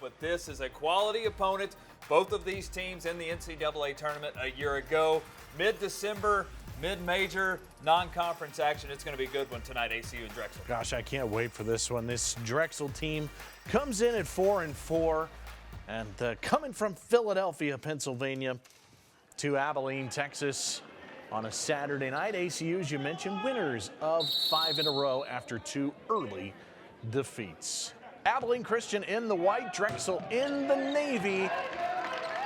but this is a quality opponent. Both of these teams in the NCAA tournament a year ago. Mid-December, mid-major, non-conference action. It's going to be a good one tonight, ACU and Drexel. Gosh, I can't wait for this one. This Drexel team comes in at 4-4, and coming from Philadelphia, Pennsylvania, to Abilene, Texas, on a Saturday night. ACU, as you mentioned, winners of 5 in a row after 2 early defeats. Abilene Christian in the white, Drexel in the navy.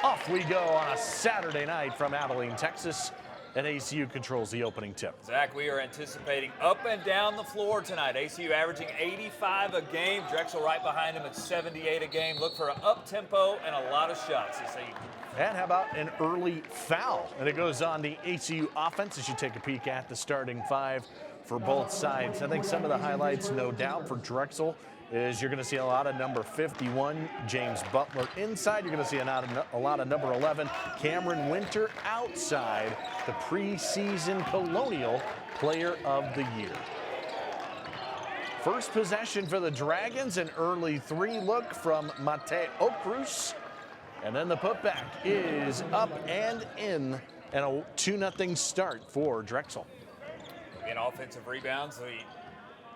Off we go on a Saturday night from Abilene, Texas, and ACU controls the opening tip. Zach, we are anticipating up and down the floor tonight. ACU averaging 85 a game. Drexel right behind him at 78 a game. Look for an up-tempo and a lot of shots this evening. And how about an early foul? And it goes on the ACU offense as you take a peek at the starting 5 for both sides. I think some of the highlights, no doubt, for Drexel is you're going to see a lot of number 51, James Butler, inside. You're going to see a lot of number 11, Cameron Winter, outside, the preseason Colonial Player of the Year. First possession for the Dragons, an early 3 look from Mate Ocruz. And then the putback is up and in, and a 2-0 start for Drexel. Again, offensive rebounds. The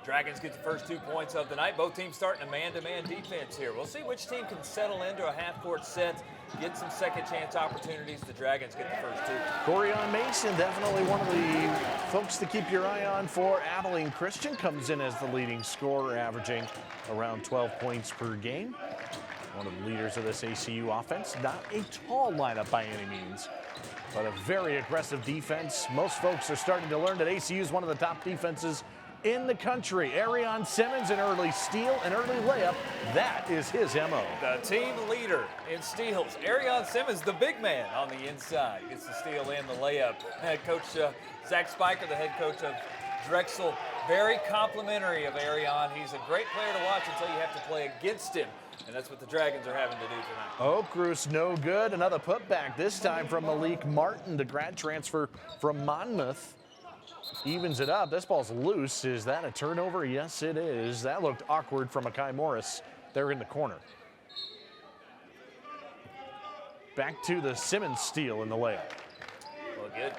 Dragons get the first 2 points of the night. Both teams starting a man-to-man defense here. We'll see which team can settle into a half-court set, get some second-chance opportunities. The Dragons get the first 2. Corian Mason, definitely one of the folks to keep your eye on for Abilene Christian, comes in as the leading scorer, averaging around 12 points per game. One of the leaders of this ACU offense. Not a tall lineup by any means, but a very aggressive defense. Most folks are starting to learn that ACU is one of the top defenses in the country. Arion Simmons, an early steal, an early layup. That is his MO. The team leader in steals. Arion Simmons, the big man on the inside, gets the steal and the layup. Coach Zach Spiker, the head coach of Drexel, very complimentary of Arion. He's a great player to watch until you have to play against him. And that's what the Dragons are having to do tonight. Ocruz no good. Another putback, this time from Malik Martin, the grad transfer from Monmouth. Evens it up. This ball's loose. Is that a turnover? Yes, it is. That looked awkward from Akai Morris there in the corner. Back to the Simmons steal in the layup. Well, just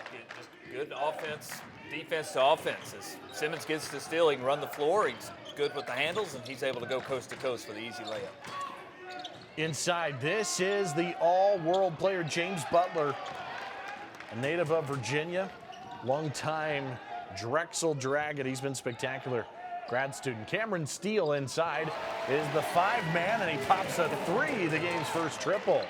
good offense, defense to offense. As Simmons gets the steal, he can run the floor. He's good with the handles, and he's able to go coast to coast for the easy layup. Inside, this is the all-world player, James Butler, a native of Virginia, longtime Drexel Dragon. He's been spectacular. Grad student Cameron Steele inside is the 5-man, and he pops a 3, the game's first triple.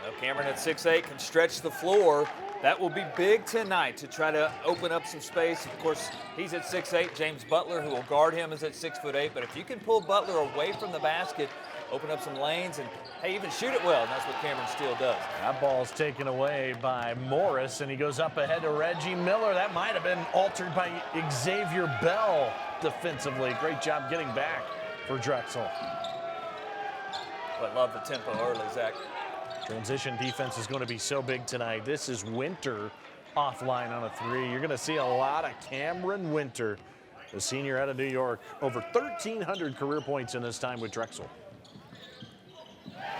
Well, Cameron at 6'8" can stretch the floor. That will be big tonight to try to open up some space. Of course, he's at 6'8". James Butler, who will guard him, is at 6'8". But if you can pull Butler away from the basket, open up some lanes, and hey, even shoot it well, and that's what Cameron Steele does. That ball's taken away by Morris, and he goes up ahead to Reggie Miller. That might have been altered by Xavier Bell defensively. Great job getting back for Drexel. But love the tempo early, Zach. Transition defense is going to be so big tonight. This is Winter offline on a 3. You're going to see a lot of Cameron Winter, the senior out of New York. Over 1,300 career points in this time with Drexel.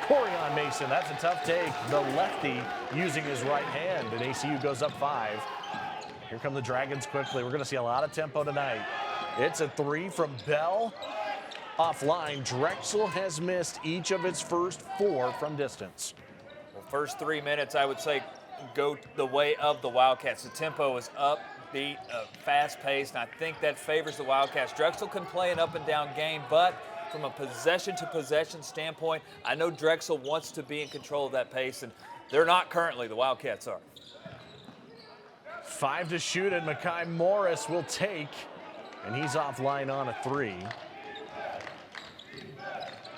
Corian Mason, that's a tough take. The lefty using his right hand, and ACU goes up 5. Here come the Dragons quickly. We're going to see a lot of tempo tonight. It's a 3 from Bell. Offline, Drexel has missed each of its first 4 from distance. Well, first 3 minutes, I would say, go the way of the Wildcats. The tempo is upbeat, fast-paced, and I think that favors the Wildcats. Drexel can play an up-and-down game, but from a possession-to-possession standpoint, I know Drexel wants to be in control of that pace, and they're not currently. The Wildcats are. 5 to shoot, and Akai Morris will take, and he's offline on a 3.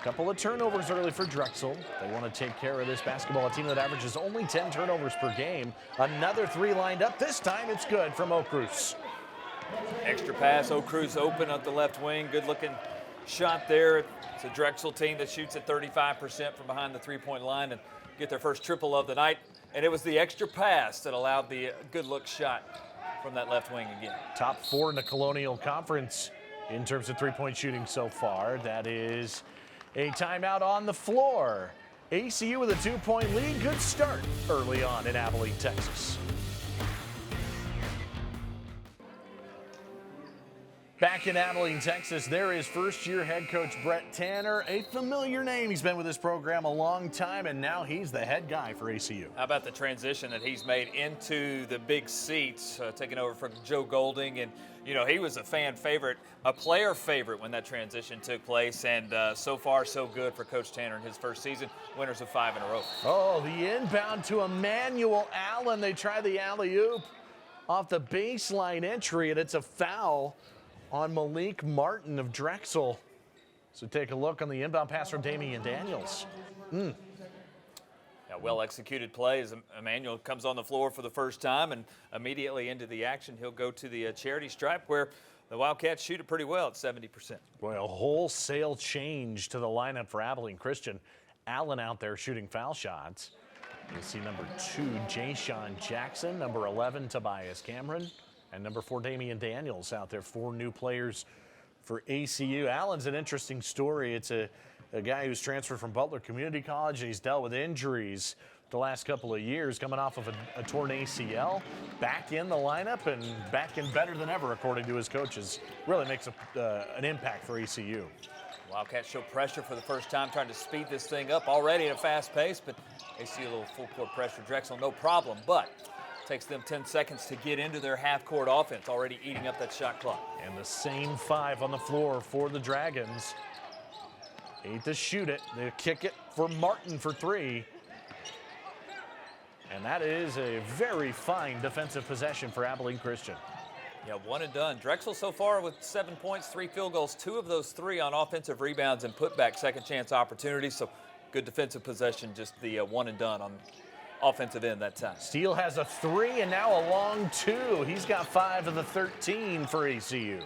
Couple of turnovers early for Drexel. They want to take care of this basketball team that averages only 10 turnovers per game. Another 3 lined up. This time it's good from Ocruz. Extra pass. Ocruz open up the left wing. Good-looking shot there. It's a Drexel team that shoots at 35% from behind the three-point line and get their first triple of the night. And it was the extra pass that allowed the good-look shot from that left wing again. Top 4 in the Colonial Conference in terms of three-point shooting so far. That is A timeout on the floor. ACU with a 2-point lead. Good start early on in Abilene, Texas. Back in Abilene, Texas, there is first-year head coach Brett Tanner, a familiar name. He's been with this program a long time, and now he's the head guy for ACU. How about the transition that he's made into the big seats, taking over from Joe Golding? And, you know, he was a fan favorite, a player favorite when that transition took place, and so far so good for Coach Tanner in his first season, winners of 5 in a row. Oh, the inbound to Emmanuel Allen. They try the alley-oop off the baseline entry, and it's a foul on Malik Martin of Drexel. So take a look on the inbound pass from Damian Daniels. Yeah, well-executed play as Emmanuel comes on the floor for the first time, and immediately into the action, he'll go to the charity stripe where the Wildcats shoot it pretty well at 70%. Boy, a wholesale change to the lineup for Abilene Christian. Allen out there shooting foul shots. You'll see number 2, Jay-Sean Jackson, number 11, Tobias Cameron, and number 4, Damian Daniels out there. 4 new players for ACU. Allen's an interesting story. It's a guy who's transferred from Butler Community College, and he's dealt with injuries the last couple of years, coming off of a torn ACL. Back in the lineup and back in better than ever, according to his coaches. Really makes an impact for ACU. Wildcats show pressure for the first time, trying to speed this thing up already at a fast pace, but ACU a little full-court pressure. Drexel, no problem, but takes them 10 seconds to get into their half-court offense, already eating up that shot clock. And the same 5 on the floor for the Dragons. 8 to shoot it. They kick it for Martin for 3. And that is a very fine defensive possession for Abilene Christian. Yeah, one and done. Drexel so far with 7 points, 3 field goals, 2 of those 3 on offensive rebounds and putback second chance opportunities. So good defensive possession, just the one and done on offensive end that time. Steele has a 3 and now a long 2. He's got 5 of the 13 for ACU.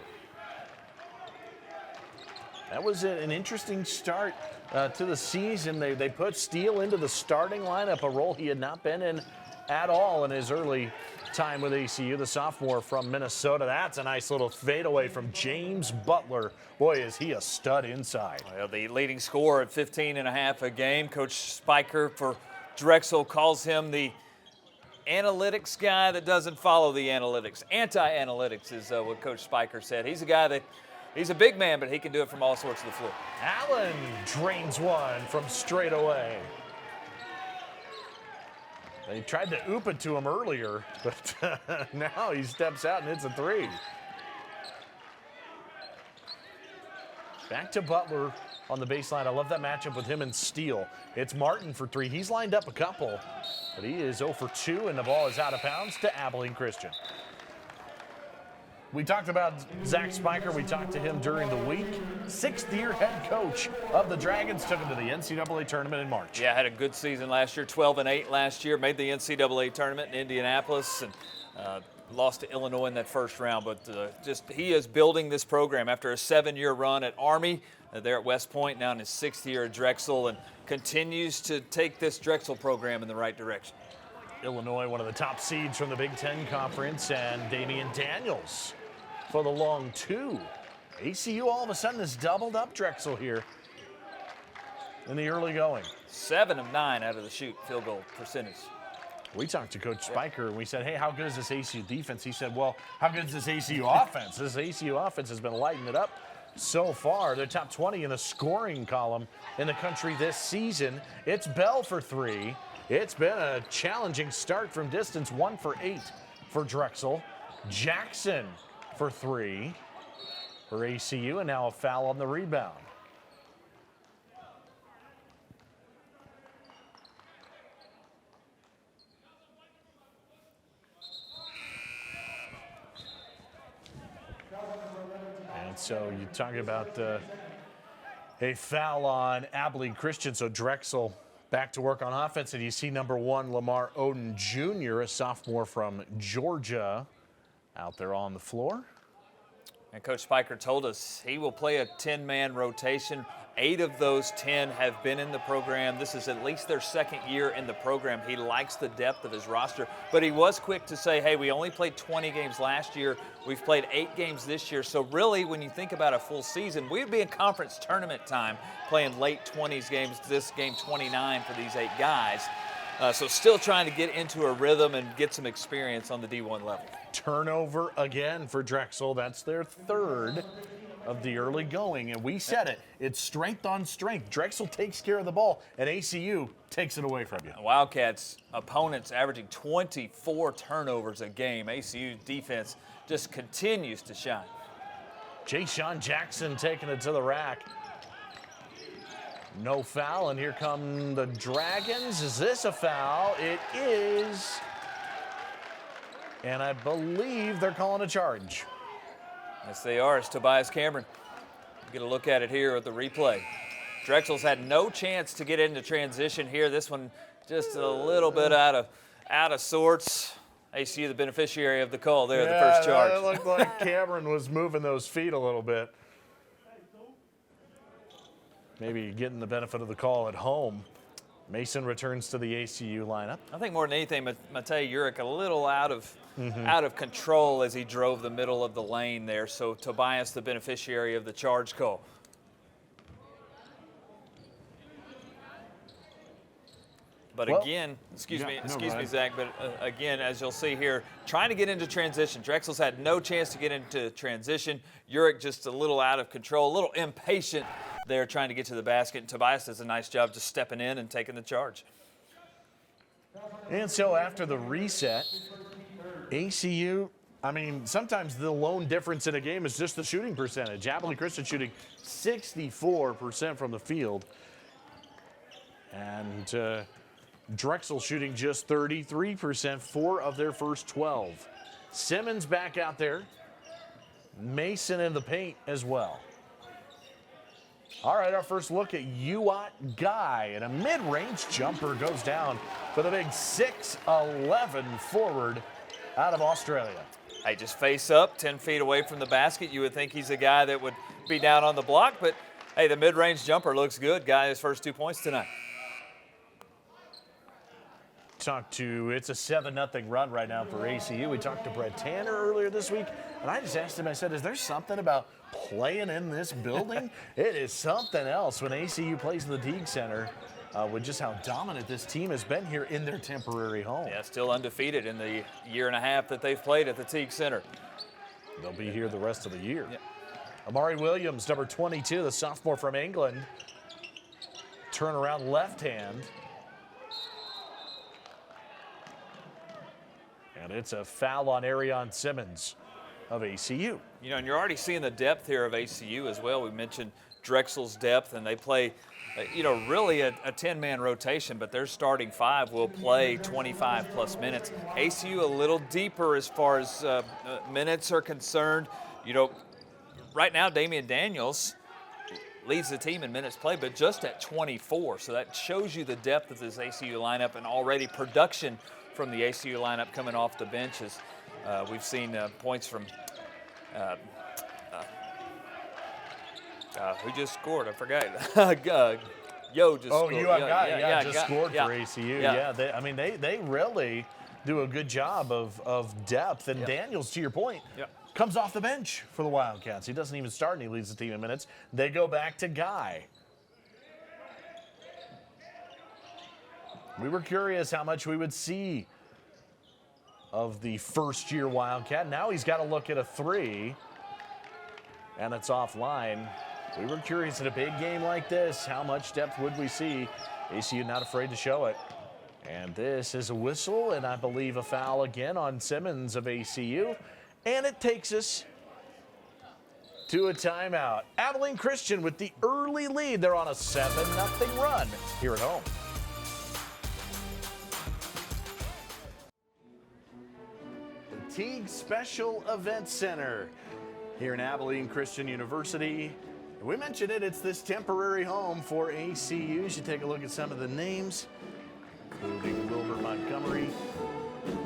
That was an interesting start to the season. They put Steele into the starting lineup, a role he had not been in at all in his early time with ACU, the sophomore from Minnesota. That's a nice little fadeaway from James Butler. Boy, is he a stud inside. Well, the leading scorer at 15.5 a game. Coach Spiker for Drexel calls him the analytics guy that doesn't follow the analytics. Anti-analytics is what Coach Spiker said. He's a guy that, he's a big man, but he can do it from all sorts of the floor. Allen drains one from straight away. They tried to oop it to him earlier, but now he steps out and hits a 3. Back to Butler on the baseline. I love that matchup with him and Steele. It's Martin for 3. He's lined up a couple, but he is 0 for 2, and the ball is out of bounds to Abilene Christian. We talked about Zach Spiker. We talked to him during the week. 6th-year head coach of the Dragons. Took him to the NCAA tournament in March. Yeah, had a good season last year, 12-8 last year. Made the NCAA tournament in Indianapolis and lost to Illinois in that first round. But just he is building this program after a 7-year run at Army. There at West Point, now in his 6th year at Drexel, and continues to take this Drexel program in the right direction. Illinois, one of the top seeds from the Big Ten Conference, and Damian Daniels for the long 2. ACU all of a sudden has doubled up Drexel here in the early going. 7 of 9 out of the shoot field goal percentage. We talked to Coach Spiker and we said, hey, how good is this ACU defense? He said, well, how good is this ACU offense? This ACU offense has been lighting it up so far. They're top 20 in the scoring column in the country this season. It's Bell for 3. It's been a challenging start from distance, 1 for 8 for Drexel. Jackson for 3 for ACU, and now a foul on the rebound. And so you talk about a foul on Abilene Christian, so Drexel back to work on offense, and you see number 1, Lamar Oden Jr., a sophomore from Georgia, out there on the floor. And Coach Spiker told us he will play a 10-man rotation 8 of those 10 have been in the program. This is at least their second year in the program. He likes the depth of his roster, but he was quick to say, hey, we only played 20 games last year. We've played 8 games this year. So really, when you think about a full season, we'd be in conference tournament time playing late 20s games, this game 29 for these 8 guys. So still trying to get into a rhythm and get some experience on the D1 level. Turnover again for Drexel. That's their third of the early going, and we said it. It's strength on strength. Drexel takes care of the ball, and ACU takes it away from you. Wildcats opponents averaging 24 turnovers a game. ACU defense just continues to shine. Jay-Sean Jackson taking it to the rack. No foul, and here come the Dragons. Is this a foul? It is. And I believe they're calling a charge. Yes, they are. It's Tobias Cameron. Get a look at it here at the replay. Drexel's had no chance to get into transition here. This one just a little bit out of sorts. ACU the beneficiary of the call there, the first charge. It looked like Cameron was moving those feet a little bit. Maybe getting the benefit of the call at home. Mason returns to the ACU lineup. I think more than anything, Matej Jurek a little out of control as he drove the middle of the lane there. So Tobias the beneficiary of the charge call. But again, excuse me, Zach, but again, as you'll see here, trying to get into transition. Drexel's had no chance to get into transition. Jurek just a little out of control, a little impatient there trying to get to the basket. And Tobias does a nice job just stepping in and taking the charge. And so after the reset, ACU, sometimes the lone difference in a game is just the shooting percentage. Abilene Christian shooting 64% from the field. And Drexel shooting just 33%, 4 of their first 12. Simmons back out there. Mason in the paint as well. All right, our first look at UAT Guy, and a mid-range jumper goes down for the big 6'11" forward out of Australia. Hey, just face up, 10 feet away from the basket. You would think he's a guy that would be down on the block, but hey, the mid-range jumper looks good. Guy, his first 2 points tonight. It's a 7-0 run right now for ACU. We talked to Brett Tanner earlier this week, and I just asked him, I said, is there something about playing in this building? It is something else when ACU plays in the Teague Center with just how dominant this team has been here in their temporary home. Yeah, still undefeated in the year and a half that they've played at the Teague Center. They'll be here the rest of the year. Yeah. Amari Williams, number 22, the sophomore from England. Turnaround left hand. And it's a foul on Arion Simmons of ACU. You know, and you're already seeing the depth here of ACU as well. We mentioned Drexel's depth, and they play, really a 10-man rotation, but their starting 5 will play 25-plus minutes. ACU a little deeper as far as minutes are concerned. Right now, Damian Daniels leads the team in minutes played, but just at 24. So that shows you the depth of this ACU lineup and already production from the ACU lineup coming off the benches. We've seen points from who just scored? I forgot. Yo just scored. Just scored for ACU. Yeah, they really do a good job of depth. And Daniels, to your point, comes off the bench for the Wildcats. He doesn't even start, and he leads the team in minutes. They go back to Guy. We were curious how much we would see of the first-year Wildcat. Now he's got to look at a 3, and it's offline. We were curious in a big game like this, how much depth would we see? ACU not afraid to show it. And this is a whistle, and I believe a foul again on Simmons of ACU. And it takes us to a timeout. Abilene Christian with the early lead. They're on a 7-0 run here at home. Teague Special Events Center here in Abilene Christian University. We mentioned it's this temporary home for ACU. You should take a look at some of the names, including Wilbur Montgomery,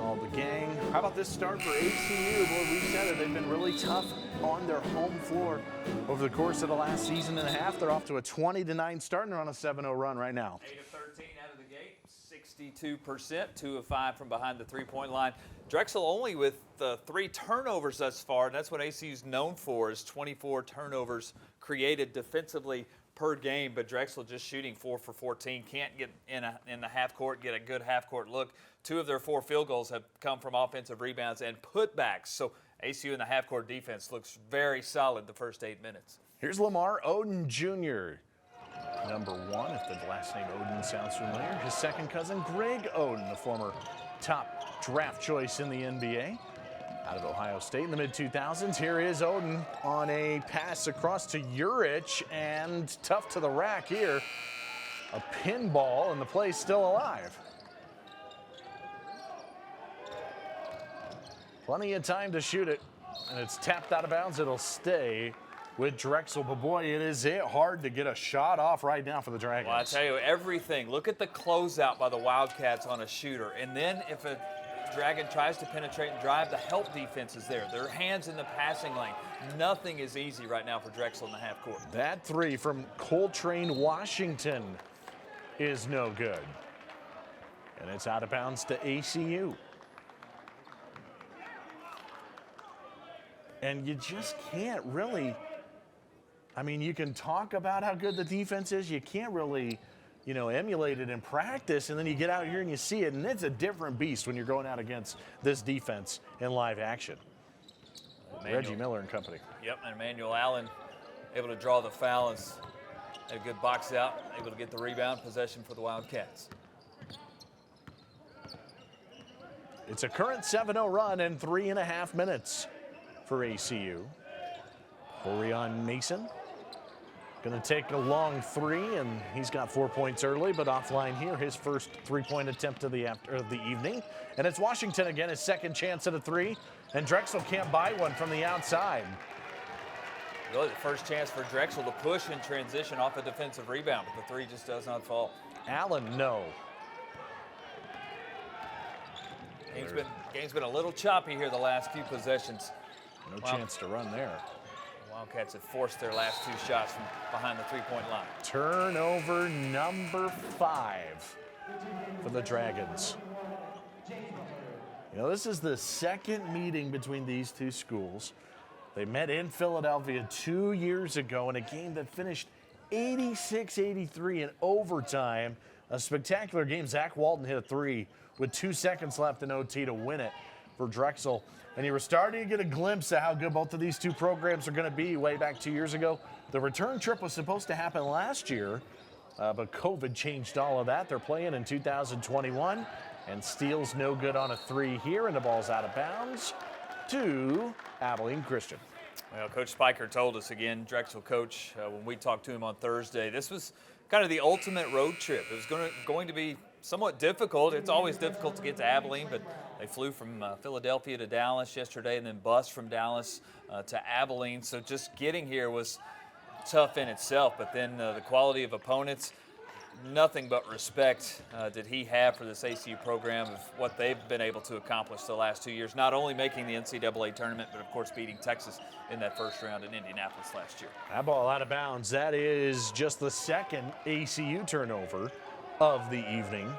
all the gang. How about this start for ACU? Boy, we said it. They've been really tough on their home floor over the course of the last season and a half. They're off to a 20-9 start and they're on a 7-0 run right now. 8 of 13 out of the gate, 62%, 2 of 5 from behind the three-point line. Drexel only with 3 turnovers thus far, and that's what ACU's known for, is 24 turnovers created defensively per game, but Drexel just shooting 4 for 14. Can't get in the half court, get a good half court look. 2 of their 4 field goals have come from offensive rebounds and putbacks. So ACU in the half court defense looks very solid the first 8 minutes. Here's Lamar Odom Jr., number 1, if the last name Odom sounds familiar. His second cousin, Greg Oden, the former top draft choice in the NBA. Out of Ohio State in the mid-2000s. Here is Oden on a pass across to Urich, and tough to the rack here. A pinball, and the play's still alive. Plenty of time to shoot it, and it's tapped out of bounds. It'll stay with Drexel, but boy, it is hard to get a shot off right now for the Dragons. Well, I tell you, everything. Look at the closeout by the Wildcats on a shooter, and then if a Dragon tries to penetrate and drive, the help defense is there. Their hands in the passing lane. Nothing is easy right now for Drexel in the half court. That 3 from Coltrane Washington is no good. And it's out of bounds to ACU. And you just can't really, I mean, you can talk about how good the defense is. You can't really, emulate it in practice, and then you get out here and you see it, and it's a different beast when you're going out against this defense in live action. Reggie Miller and company. Yep, and Emmanuel Allen able to draw the foul. Had a good box out, able to get the rebound, possession for the Wildcats. It's a current 7-0 run in 3.5 minutes for ACU. Orion Mason going to take a long 3, and he's got 4 points early, but offline here, his first 3-point attempt of the evening. And it's Washington again, his second chance at a 3, and Drexel can't buy one from the outside. Really the first chance for Drexel to push in transition off a defensive rebound, but the 3 just does not fall. Allen, no. Game's been a little choppy here the last few possessions. No chance to run there. Wildcats have forced their last 2 shots from behind the three-point line. Turnover number 5 for the Dragons. This is the second meeting between these 2 schools. They met in Philadelphia 2 years ago in a game that finished 86-83 in overtime. A spectacular game. Zach Walton hit a 3 with 2 seconds left in OT to win it for Drexel. And you were starting to get a glimpse of how good both of these 2 programs are going to be way back 2 years ago. The return trip was supposed to happen last year, but COVID changed all of that. They're playing in 2021, and Steele's no good on a 3 here, and the ball's out of bounds to Abilene Christian. Well, Coach Spiker told us again, Drexel coach, when we talked to him on Thursday, this was kind of the ultimate road trip. It was going to be somewhat difficult. It's always difficult to get to Abilene, but they flew from Philadelphia to Dallas yesterday and then bus from Dallas to Abilene. So just getting here was tough in itself, but then the quality of opponents, nothing but respect did he have for this ACU program of what they've been able to accomplish the last 2 years, not only making the NCAA tournament, but of course beating Texas in that first round in Indianapolis last year. That ball out of bounds. That is just the second ACU turnover of the evening.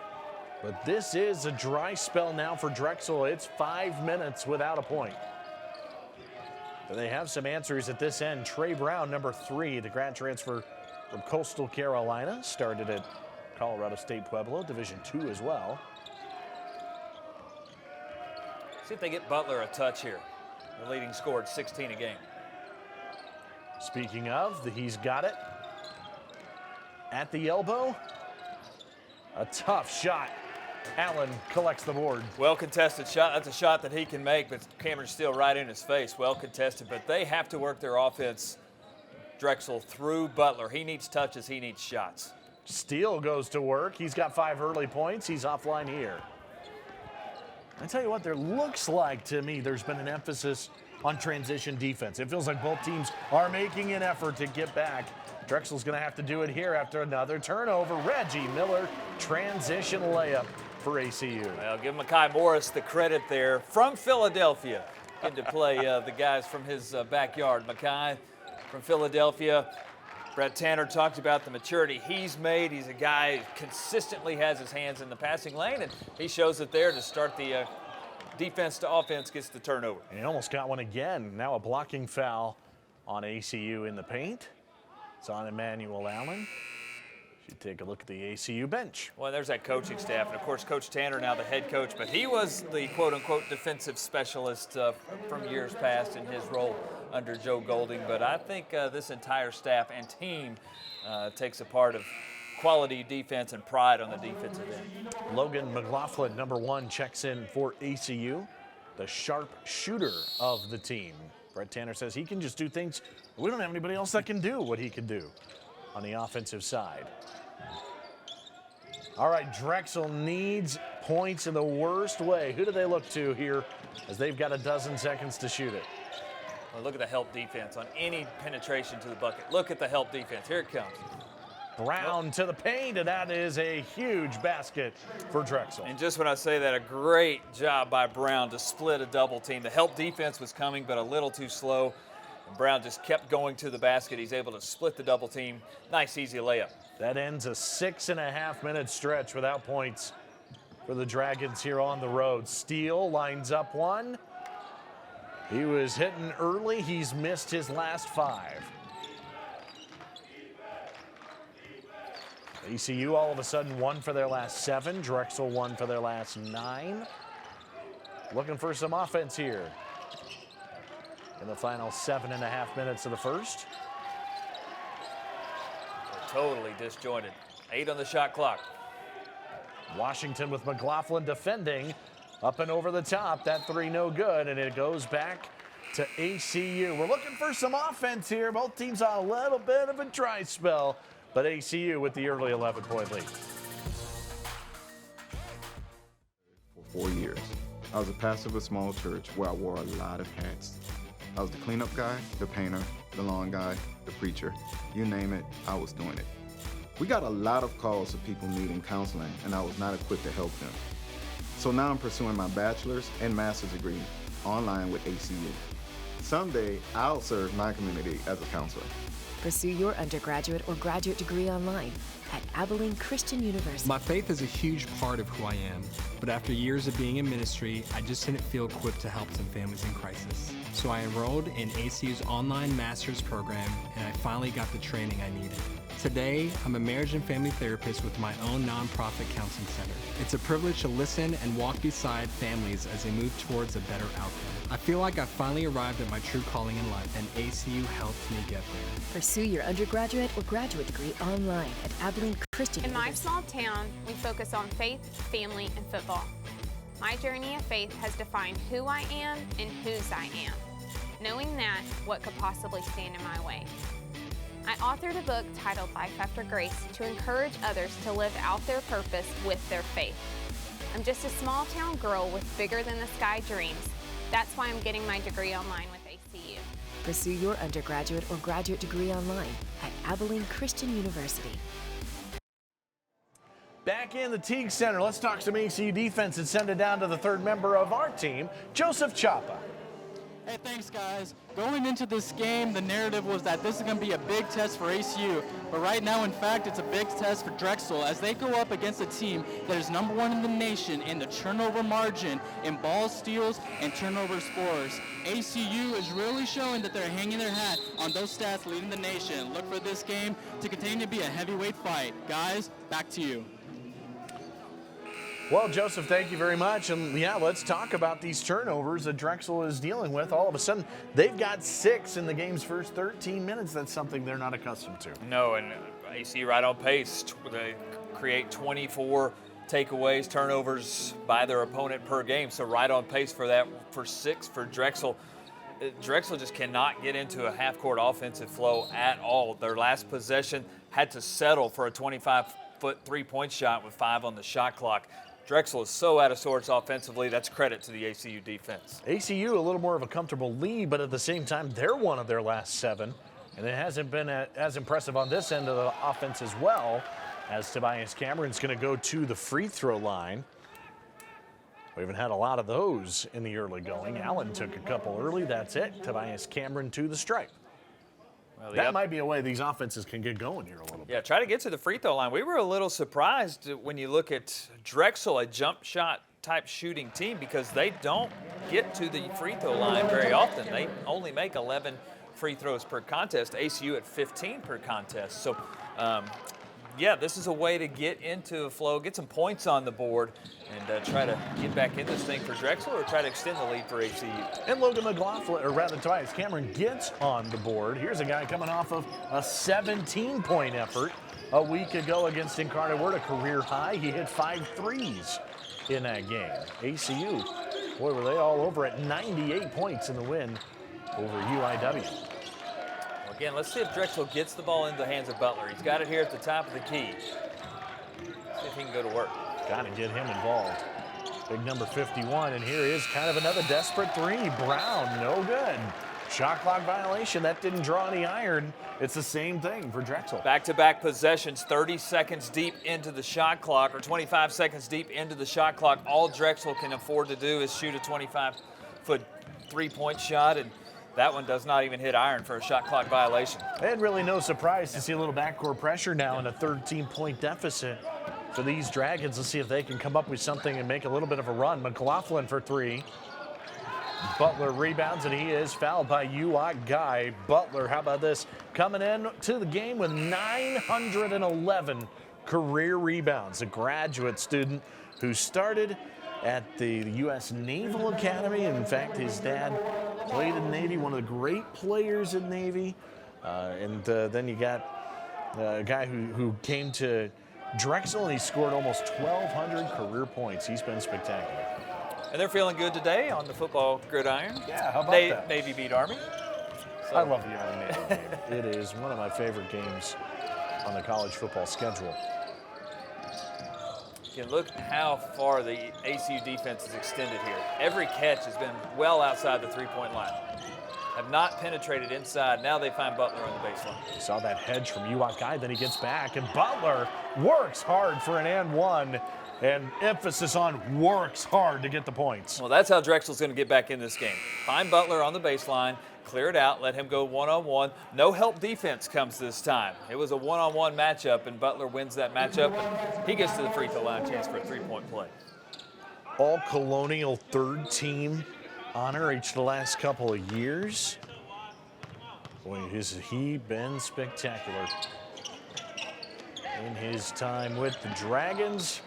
But this is a dry spell now for Drexel. It's 5 minutes without a point. They have some answers at this end. Trey Brown, number 3, the grad transfer from Coastal Carolina, started at Colorado State Pueblo, Division II as well. See if they get Butler a touch here. The leading scorer at 16 a game. Speaking of, he's got it at the elbow. A tough shot. Allen collects the board. Well contested shot. That's a shot that he can make, but Cameron Steele right in his face. Well contested, but they have to work their offense, Drexel, through Butler. He needs touches. He needs shots. Steele goes to work. He's got 5 early points. He's offline here. I tell you what, there looks like to me there's been an emphasis on transition defense. It feels like both teams are making an effort to get back. Drexel's going to have to do it here after another turnover. Reggie Miller, transition layup for ACU. Well, give Mekhi Morris the credit there from Philadelphia. Good to play the guys from his backyard. Mekhi from Philadelphia. Brett Tanner talked about the maturity he's made. He's a guy who consistently has his hands in the passing lane, and he shows it there to start the defense to offense, gets the turnover. And he almost got one again. Now a blocking foul on ACU in the paint. It's on Emmanuel Allen. Should take a look at the ACU bench. Well, there's that coaching staff, and of course Coach Tanner now the head coach, but he was the quote-unquote defensive specialist from years past in his role under Joe Golding. But I think this entire staff and team takes a part of quality defense and pride on the defensive end. Logan McLaughlin, number 1, checks in for ACU, the sharp shooter of the team. Brett Tanner says he can just do things. We don't have anybody else that can do what he can do on the offensive side. All right, Drexel needs points in the worst way. Who do they look to here as they've got a dozen seconds to shoot it? Well, look at the help defense on any penetration to the bucket. Look at the help defense. Here it comes. Brown to the paint, and that is a huge basket for Drexel. And just when I say that, a great job by Brown to split a double team. The help defense was coming, but a little too slow. And Brown just kept going to the basket. He's able to split the double team. Nice, easy layup. That ends a 6.5-minute stretch without points for the Dragons here on the road. Steele lines up one. He was hitting early. He's missed his last 5. ACU all of a sudden 1 for their last 7. Drexel 1 for their last 9. Looking for some offense here in the final 7.5 minutes of the first. Totally disjointed. 8 on the shot clock. Washington with McLaughlin defending. Up and over the top. That 3 no good, and it goes back to ACU. We're looking for some offense here. Both teams on a little bit of a dry spell, but ACU with the early 11-point lead. For 4 years, I was a pastor of a small church where I wore a lot of hats. I was the cleanup guy, the painter, the lawn guy, the preacher. You name it, I was doing it. We got a lot of calls of people needing counseling, and I was not equipped to help them. So now I'm pursuing my bachelor's and master's degree online with ACU. Someday, I'll serve my community as a counselor. Pursue your undergraduate or graduate degree online at Abilene Christian University. My faith is a huge part of who I am, but after years of being in ministry, I just didn't feel equipped to help some families in crisis. So I enrolled in ACU's online master's program, and I finally got the training I needed. Today, I'm a marriage and family therapist with my own nonprofit counseling center. It's a privilege to listen and walk beside families as they move towards a better outcome. I feel like I finally arrived at my true calling in life, and ACU helped me get there. Pursue your undergraduate or graduate degree online at Abilene Christian In my University. small town, we focus on faith, family, and football. My journey of faith has defined who I am and whose I am. Knowing that, what could possibly stand in my way? I authored a book titled Life After Grace to encourage others to live out their purpose with their faith. I'm just a small town girl with bigger than the sky dreams. That's why I'm getting my degree online with ACU. Pursue your undergraduate or graduate degree online at Abilene Christian University. Back in the Teague Center, let's talk some ACU defense and send it down to the third member of our team, Joseph Chapa. Hey, thanks, guys. Going into this game, the narrative was that this is going to be a big test for ACU. But right now, in fact, it's a big test for Drexel as they go up against a team that is #1 in the nation in the turnover margin, in ball steals, and turnover scores. ACU is really showing that they're hanging their hat on those stats leading the nation. Look for this game to continue to be a heavyweight fight. Guys, back to you. Well, Joseph, thank you very much. And yeah, let's talk about these turnovers that Drexel is dealing with. All of a sudden, they've got 6 in the game's first 13 minutes. That's something they're not accustomed to. No, and AC right on pace. They create 24 takeaways, turnovers by their opponent per game. So right on pace for that, for 6 for Drexel. Drexel just cannot get into a half-court offensive flow at all. Their last possession had to settle for a 25-foot three-point shot with 5 on the shot clock. Drexel is so out of sorts offensively. That's credit to the ACU defense. ACU a little more of a comfortable lead, but at the same time, they're 1 of their last 7. And it hasn't been as impressive on this end of the offense as well, as Tobias Cameron's going to go to the free throw line. We haven't had a lot of those in the early going. Allen took a couple early. That's it. Tobias Cameron to the stripe. Well, that might be a way these offenses can get going here a little bit. Yeah, try to get to the free throw line. We were a little surprised when you look at Drexel, a jump shot type shooting team, because they don't get to the free throw line very often. They only make 11 free throws per contest. ACU at 15 per contest. So, yeah, this is a way to get into a flow, get some points on the board, and try to get back in this thing for Drexel or try to extend the lead for ACU. And Logan McLaughlin, or rather Tobias Cameron, gets on the board. Here's a guy coming off of a 17-point effort a week ago against Incarnate Word, a career high. He hit 5 threes in that game. ACU, boy, were they all over at 98 points in the win over UIW. Again, let's see if Drexel gets the ball into the hands of Butler. He's got it here at the top of the key. See if he can go to work. Got to get him involved. Big number 51, and here is kind of another desperate three. Brown, no good. Shot clock violation. That didn't draw any iron. It's the same thing for Drexel. Back-to-back possessions, 30 seconds deep into the shot clock, or 25 seconds deep into the shot clock. All Drexel can afford to do is shoot a 25-foot three-point shot, and that one does not even hit iron for a shot clock violation. And really no surprise to see a little backcourt pressure now in a 13-point deficit for these Dragons. Let's see if they can come up with something and make a little bit of a run. McLaughlin for three. Butler rebounds, and he is fouled by UWOC Guy. Butler, how about this? Coming in to the game with 911 career rebounds. A graduate student who started at the U.S. Naval Academy. In fact, his dad played in Navy, one of the great players in Navy. Then you got a guy who came to Drexel, and he scored almost 1,200 career points. He's been spectacular. And they're feeling good today on the football gridiron. Yeah, how about that? Navy beat Army. So. I love the Army-Navy game. It is one of my favorite games on the college football schedule. You can look how far the ACU defense is extended here. Every catch has been well outside the three-point line. Have not penetrated inside. Now they find Butler on the baseline. Saw that hedge from UWOC Guy, then he gets back, and Butler works hard for an and one. And emphasis on works hard to get the points. Well, that's how Drexel's going to get back in this game. Find Butler on the baseline, clear it out, let him go one-on-one. No help defense comes this time. It was a one-on-one matchup, and Butler wins that matchup, and he gets to the free throw line, chance for a three-point play. All Colonial third team honor each of the last couple of years. Boy, has he been spectacular in his time with the Dragons.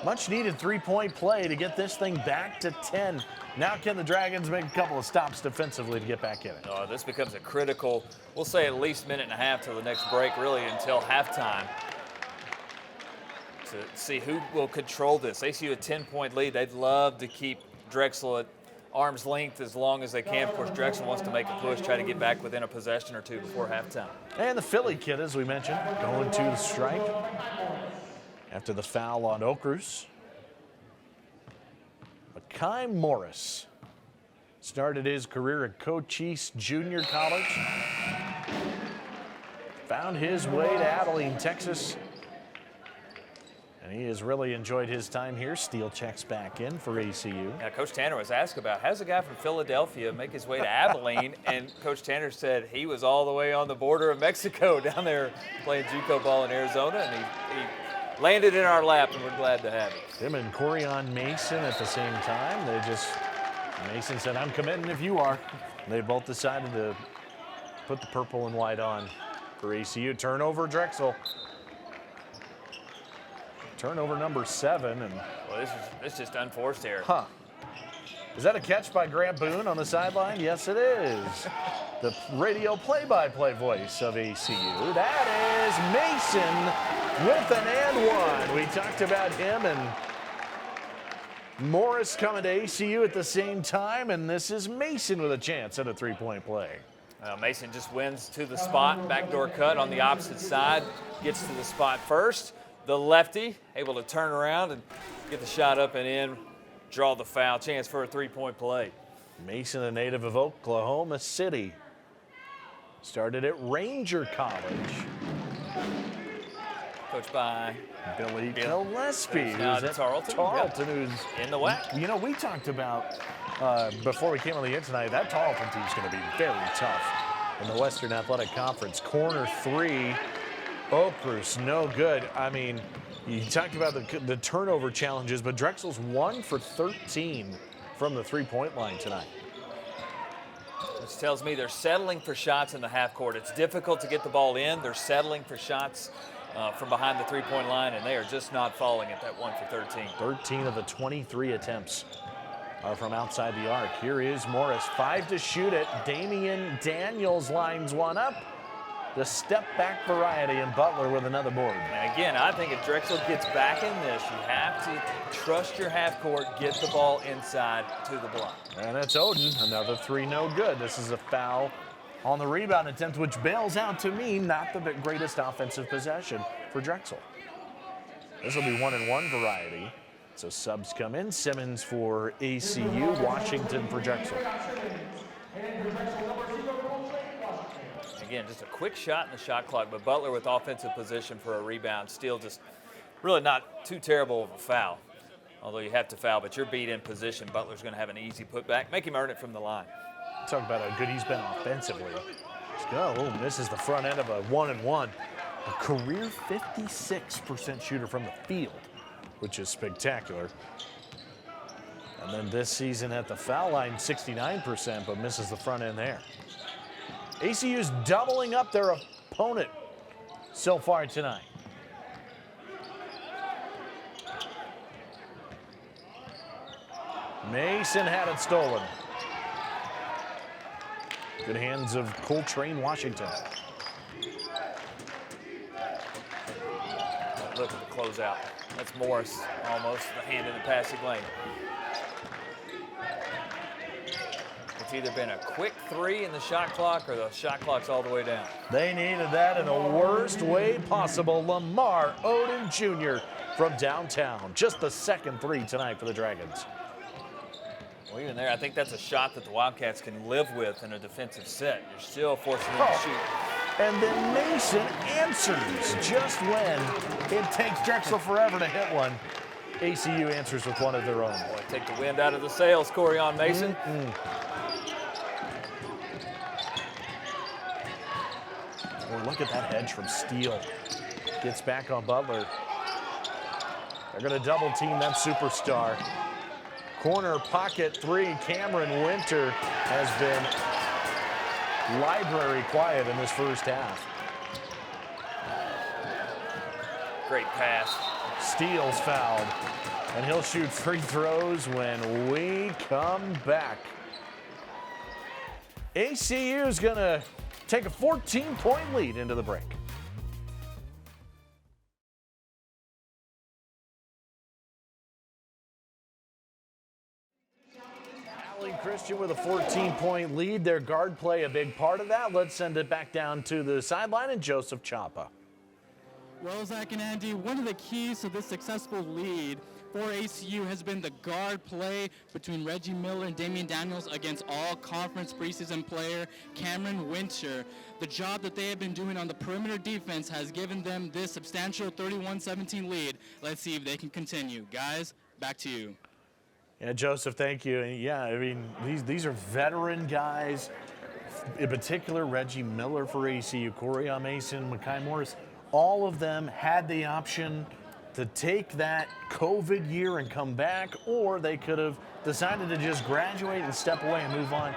Much needed three-point play to get this thing back to 10. Now can the Dragons make a couple of stops defensively to get back in it? Oh, this becomes a critical, we'll say at least minute and a half till the next break, really until halftime, to see who will control this. ACU a 10-point lead. They'd love to keep Drexel at arm's length as long as they can. Of course, Drexel wants to make a push, try to get back within a possession or two before halftime. And the Philly kid, as we mentioned, going to the strike after the foul on Okrus. Makai Morris started his career at Cochise Junior College. Found his way to Abilene, Texas. And he has really enjoyed his time here. Steele checks back in for ACU. Now, Coach Tanner was asked about, how's a guy from Philadelphia make his way to Abilene? And Coach Tanner said he was all the way on the border of Mexico down there playing JUCO ball in Arizona, and he landed in our lap, and we're glad to have it. Him and Corian Mason at the same time. Mason said, I'm committing if you are. And they both decided to put the purple and white on for ACU. Turnover, Drexel. Turnover number 7. And well, this is just unforced here. Huh. Is that a catch by Grant Boone on the sideline? Yes, it is. The radio play-by-play voice of ACU. That is Mason with an and one. We talked about him and Morris coming to ACU at the same time, and this is Mason with a chance at a three-point play. Mason just wins to the spot, backdoor cut on the opposite side, gets to the spot first. The lefty able to turn around and get the shot up and in, draw the foul, chance for a three-point play. Mason, a native of Oklahoma City, started at Ranger College. coached by Billy Bill. Gillespie. Now who's it's at Tarleton. Tarleton, who's in the WAC. You know, we talked about before we came on the air tonight, that Tarleton team's going to be very tough in the Western Athletic Conference. Corner 3, Oprus, no good. I mean, you talked about the turnover challenges, but Drexel's 1 for 13 from the three-point line tonight. Which tells me they're settling for shots in the half court. It's difficult to get the ball in. They're settling for shots from behind the three-point line, and they are just not falling at that 1 for 13. 13 of the 23 attempts are from outside the arc. Here is Morris, 5 to shoot it. Damian Daniels lines one up. The step-back variety, and Butler with another board. And again, I think if Drexel gets back in this, you have to trust your half court, get the ball inside to the block. And it's Oden, another 3, no good. This is a foul on the rebound attempt, which bails out to me not the greatest offensive possession for Drexel. This will be 1-and-1 variety. So subs come in. Simmons for ACU, Washington for Drexel. Again, just a quick shot in the shot clock, but Butler with offensive position for a rebound. Still just really not too terrible of a foul. Although you have to foul, but you're beat in position. Butler's going to have an easy putback. Make him earn it from the line. Talk about how good he's been offensively. Let's go. Misses the front end of a 1-and-1. A career 56% shooter from the field, which is spectacular. And then this season at the foul line, 69%, but misses the front end there. ACU's doubling up their opponent so far tonight. Mason had it stolen. Good hands of Coltrane Washington. Look at the closeout. That's Morris, almost the hand in the passing lane. It's either been a quick 3 in the shot clock or the shot clock's all the way down. They needed that in the worst way possible. Lamar Odom Jr. from downtown. Just the second 3 tonight for the Dragons. Well, even there, I think that's a shot that the Wildcats can live with in a defensive set. You're still forcing them to shoot. And then Mason answers just when it takes Drexel forever to hit one. ACU answers with one of their own. Boy, take the wind out of the sails, Corian Mason. Oh, look at that hedge from Steele. Gets back on Butler. They're going to double team that superstar. Corner pocket 3, Cameron Winter has been library quiet in this first half. Great pass. Steele's fouled, and he'll shoot free throws when we come back. ACU is going to take a 14-point lead into the break. Christian with a 14-point lead. Their guard play a big part of that. Let's send it back down to the sideline and Joseph Chapa. Well, Zach and Andy, one of the keys to this successful lead for ACU has been the guard play between Reggie Miller and Damian Daniels against all-conference preseason player Cameron Winter. The job that they have been doing on the perimeter defense has given them this substantial 31-17 lead. Let's see if they can continue. Guys, back to you. Yeah, Joseph, thank you. And yeah, I mean, these are veteran guys, in particular Reggie Miller for ACU, Corian Mason, Mekhi Morris. All of them had the option to take that COVID year and come back, or they could have decided to just graduate and step away and move on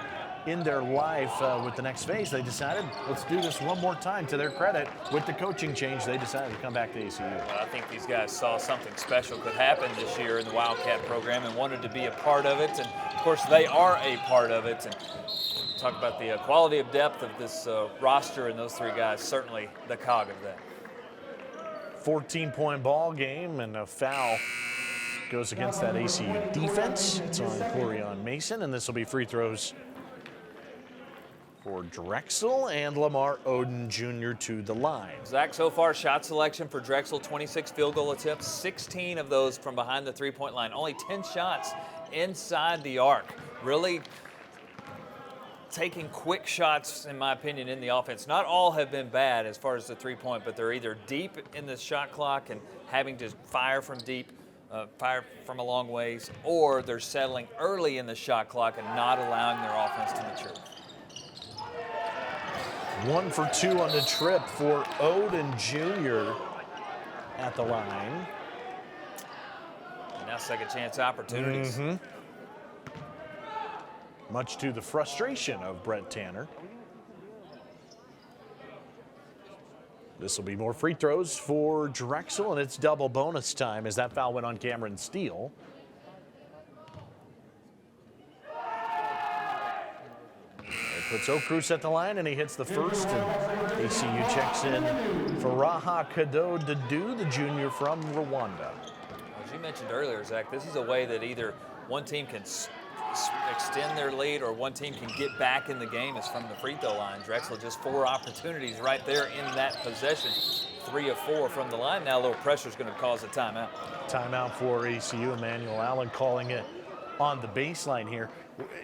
in their life with the next phase. They decided, let's do this one more time. To their credit, with the coaching change, they decided to come back to ACU. Well, I think these guys saw something special could happen this year in the Wildcat program and wanted to be a part of it. And, of course, they are a part of it. And talk about the quality of depth of this roster, and those 3 guys, certainly the cog of that. 14-point ball game, and a foul goes against that ACU defense. It's on Corian Mason, and this will be free throws for Drexel and Lamar Odom Jr. to the line. Zach, so far shot selection for Drexel, 26 field goal attempts, 16 of those from behind the three-point line. Only 10 shots inside the arc. Really taking quick shots, in my opinion, in the offense. Not all have been bad as far as the three-point, but they're either deep in the shot clock and having to fire from deep, fire from a long ways, or they're settling early in the shot clock and not allowing their offense to mature. 1 for 2 on the trip for Odin Jr. at the line. And now second chance opportunities. Much to the frustration of Brett Tanner. This will be more free throws for Drexel, and it's double bonus time as that foul went on Cameron Steele. It puts O'Cruz at the line, and he hits the first, and ACU checks in for Raha Kado-Dadu, the junior from Rwanda. As you mentioned earlier, Zach, this is a way that either one team can extend their lead or one team can get back in the game is from the free throw line. Drexel just 4 opportunities right there in that possession. 3 of 4 from the line. Now a little pressure is going to cause a timeout. Timeout for ACU. Emmanuel Allen calling it on the baseline here.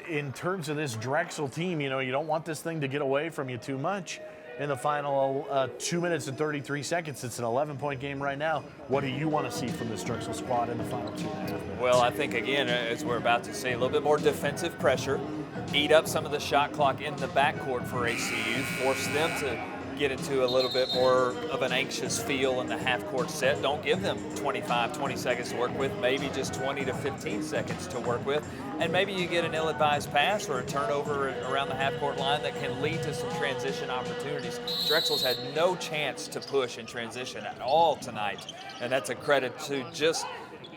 In terms of this Drexel team, you know, you don't want this thing to get away from you too much. In the final 2 minutes and 33 seconds, it's an 11-point game right now. What do you want to see from this Drexel squad in the final 2.5 minutes? Well, I think, again, as we're about to see, a little bit more defensive pressure, eat up some of the shot clock in the backcourt for ACU, force them to get into a little bit more of an anxious feel in the half-court set. Don't give them 25, 20 seconds to work with, maybe just 20 to 15 seconds to work with. And maybe you get an ill-advised pass or a turnover around the half-court line that can lead to some transition opportunities. Drexel's had no chance to push in transition at all tonight, and that's a credit to just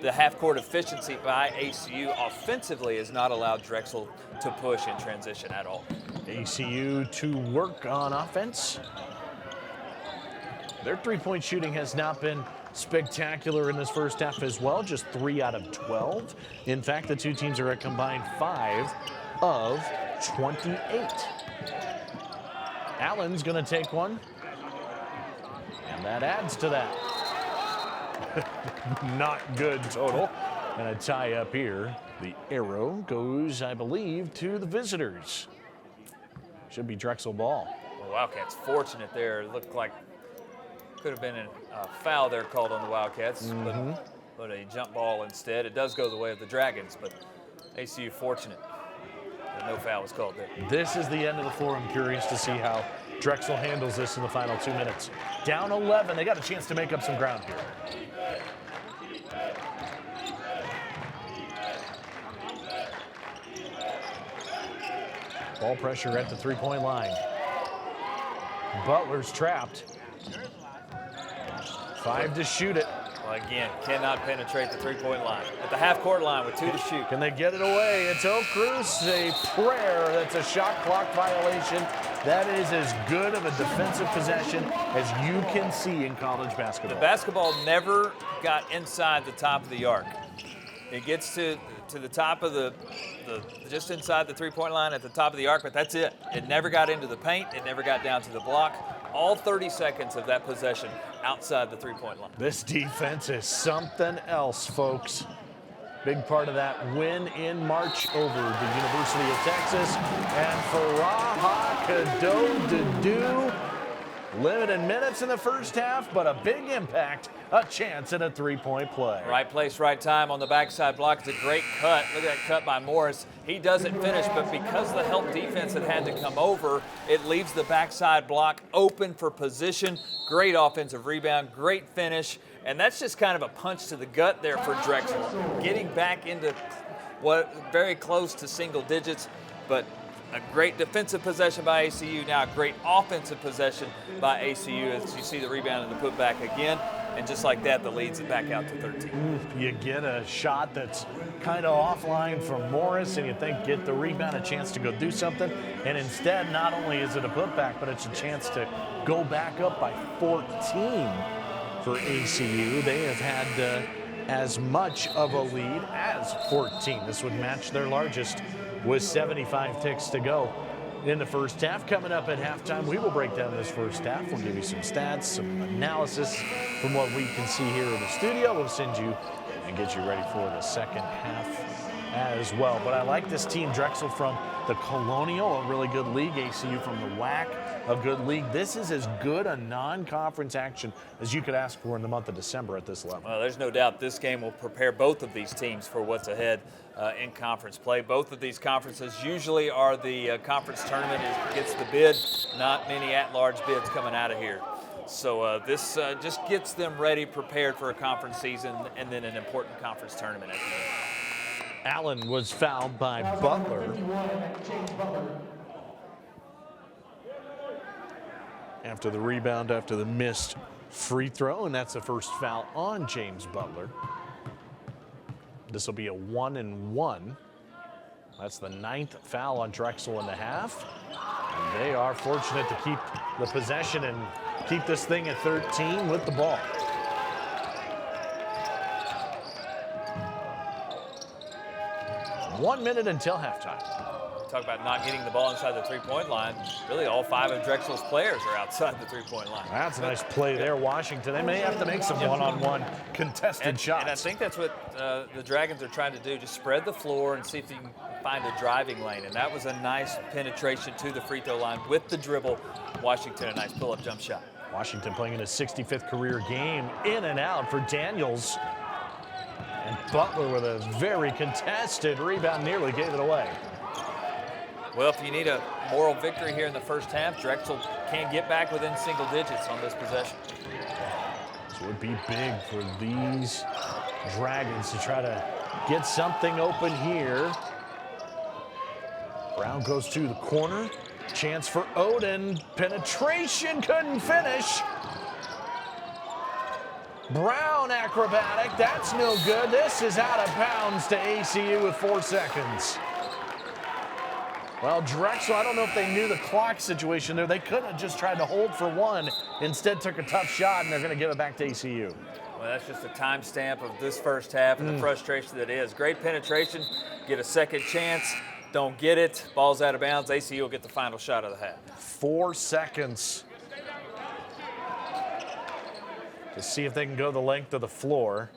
the half-court efficiency by ACU offensively has not allowed Drexel to push in transition at all. ACU to work on offense. Their three-point shooting has not been spectacular in this first half as well, just 3 out of 12. In fact, the two teams are a combined 5 of 28. Allen's going to take one, and that adds to that. Not good total. And a tie up here. The arrow goes, I believe, to the visitors. Should be Drexel ball. Well, Wildcats fortunate there. It looked like could have been a foul there called on the Wildcats, but a jump ball instead. It does go the way of the Dragons, but ACU fortunate that no foul was called there. This is the end of the floor. I'm curious to see how Drexel handles this in the final 2 minutes. Down 11. They got a chance to make up some ground here. Ball pressure at the three-point line. Butler's trapped. 5 to shoot it. Well, again, cannot penetrate the three-point line. At the half-court line with 2 to shoot. Can they get it away? It's O'Cruz, a prayer. That's a shot clock violation. That is as good of a defensive possession as you can see in college basketball. The basketball never got inside the top of the arc. It gets to the top of the just inside the three-point line at the top of the arc, but that's it. It never got into the paint. It never got down to the block. All 30 seconds of that possession outside the three-point line. This defense is something else, folks. Big part of that win in March over the University of Texas. And for Raha Kado-Dadu, limited minutes in the first half, but a big impact, a chance at a three-point play. Right place, right time on the backside block. It's a great cut. Look at that cut by Morris. He doesn't finish, but because the help defense had to come over, it leaves the backside block open for position. Great offensive rebound, great finish, and that's just kind of a punch to the gut there for Drexel. Getting back into what very close to single digits, but a great defensive possession by ACU, now a great offensive possession by ACU as you see the rebound and the putback again. And just like that, the leads it back out to 13. You get a shot that's kind of offline from Morris, and you think get the rebound, a chance to go do something. And instead, not only is it a putback, but it's a chance to go back up by 14 for ACU. They have had as much of a lead as 14. This would match their largest with 75 ticks to go in the first half. Coming up at halftime, we will break down this first half. We'll give you some stats, some analysis from what we can see here in the studio. We'll send you and get you ready for the second half as well. But I like this team, Drexel, from the Colonial, a really good league. ACU from the WAC, a good league. This is as good a non-conference action as you could ask for in the month of December at this level. Well, there's no doubt this game will prepare both of these teams for what's ahead in conference play. Both of these conferences usually are the conference tournament gets the bid, not many at-large bids coming out of here. So this just gets them ready, prepared for a conference season and then an important conference tournament at the end. Allen was fouled by Butler. After the rebound, after the missed free throw, and that's the first foul on James Butler. This will be a 1-and-1. That's the 9th foul on Drexel in the half. And they are fortunate to keep the possession and keep this thing at 13 with the ball. One minute until halftime. Talk about not getting the ball inside the three-point line. Really, all 5 of Drexel's players are outside the three-point line. That's a nice play there, Washington. They may have to make some one-on-one contested shots. And I think that's what the Dragons are trying to do, just spread the floor and see if you can find a driving lane. And that was a nice penetration to the free throw line with the dribble. Washington, a nice pull-up jump shot. Washington playing in his 65th career game, in and out for Daniels. And Butler with a very contested rebound, nearly gave it away. Well, if you need a moral victory here in the first half, Drexel can get back within single digits on this possession. So it would be big for these Dragons to try to get something open here. Brown goes to the corner. Chance for Odin. Penetration, couldn't finish. Brown acrobatic, that's no good. This is out of bounds to ACU with 4 seconds. Well, Drexel, I don't know if they knew the clock situation there. They could have just tried to hold for one. Instead took a tough shot, and they're going to give it back to ACU. Well, that's just a timestamp of this first half and the frustration that is. Great penetration, get a second chance, don't get it. Ball's out of bounds. ACU will get the final shot of the half. 4 seconds to see if they can go the length of the floor.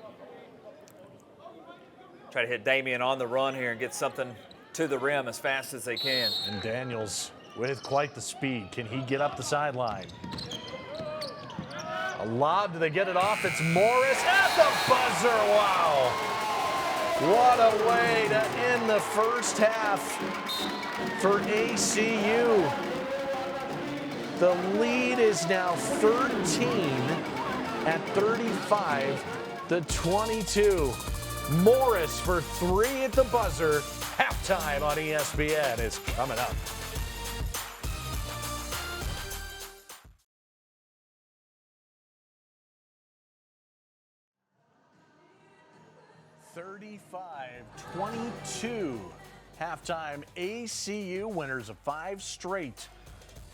Try to hit Damian on the run here and get something to the rim as fast as they can. And Daniels with quite the speed. Can he get up the sideline? A lob, do they get it off? It's Morris at the buzzer, wow. What a way to end the first half for ACU. The lead is now 13 at 35-22. Morris for 3 at the buzzer. Halftime on ESPN is coming up. (35-22) halftime. ACU winners of 5 straight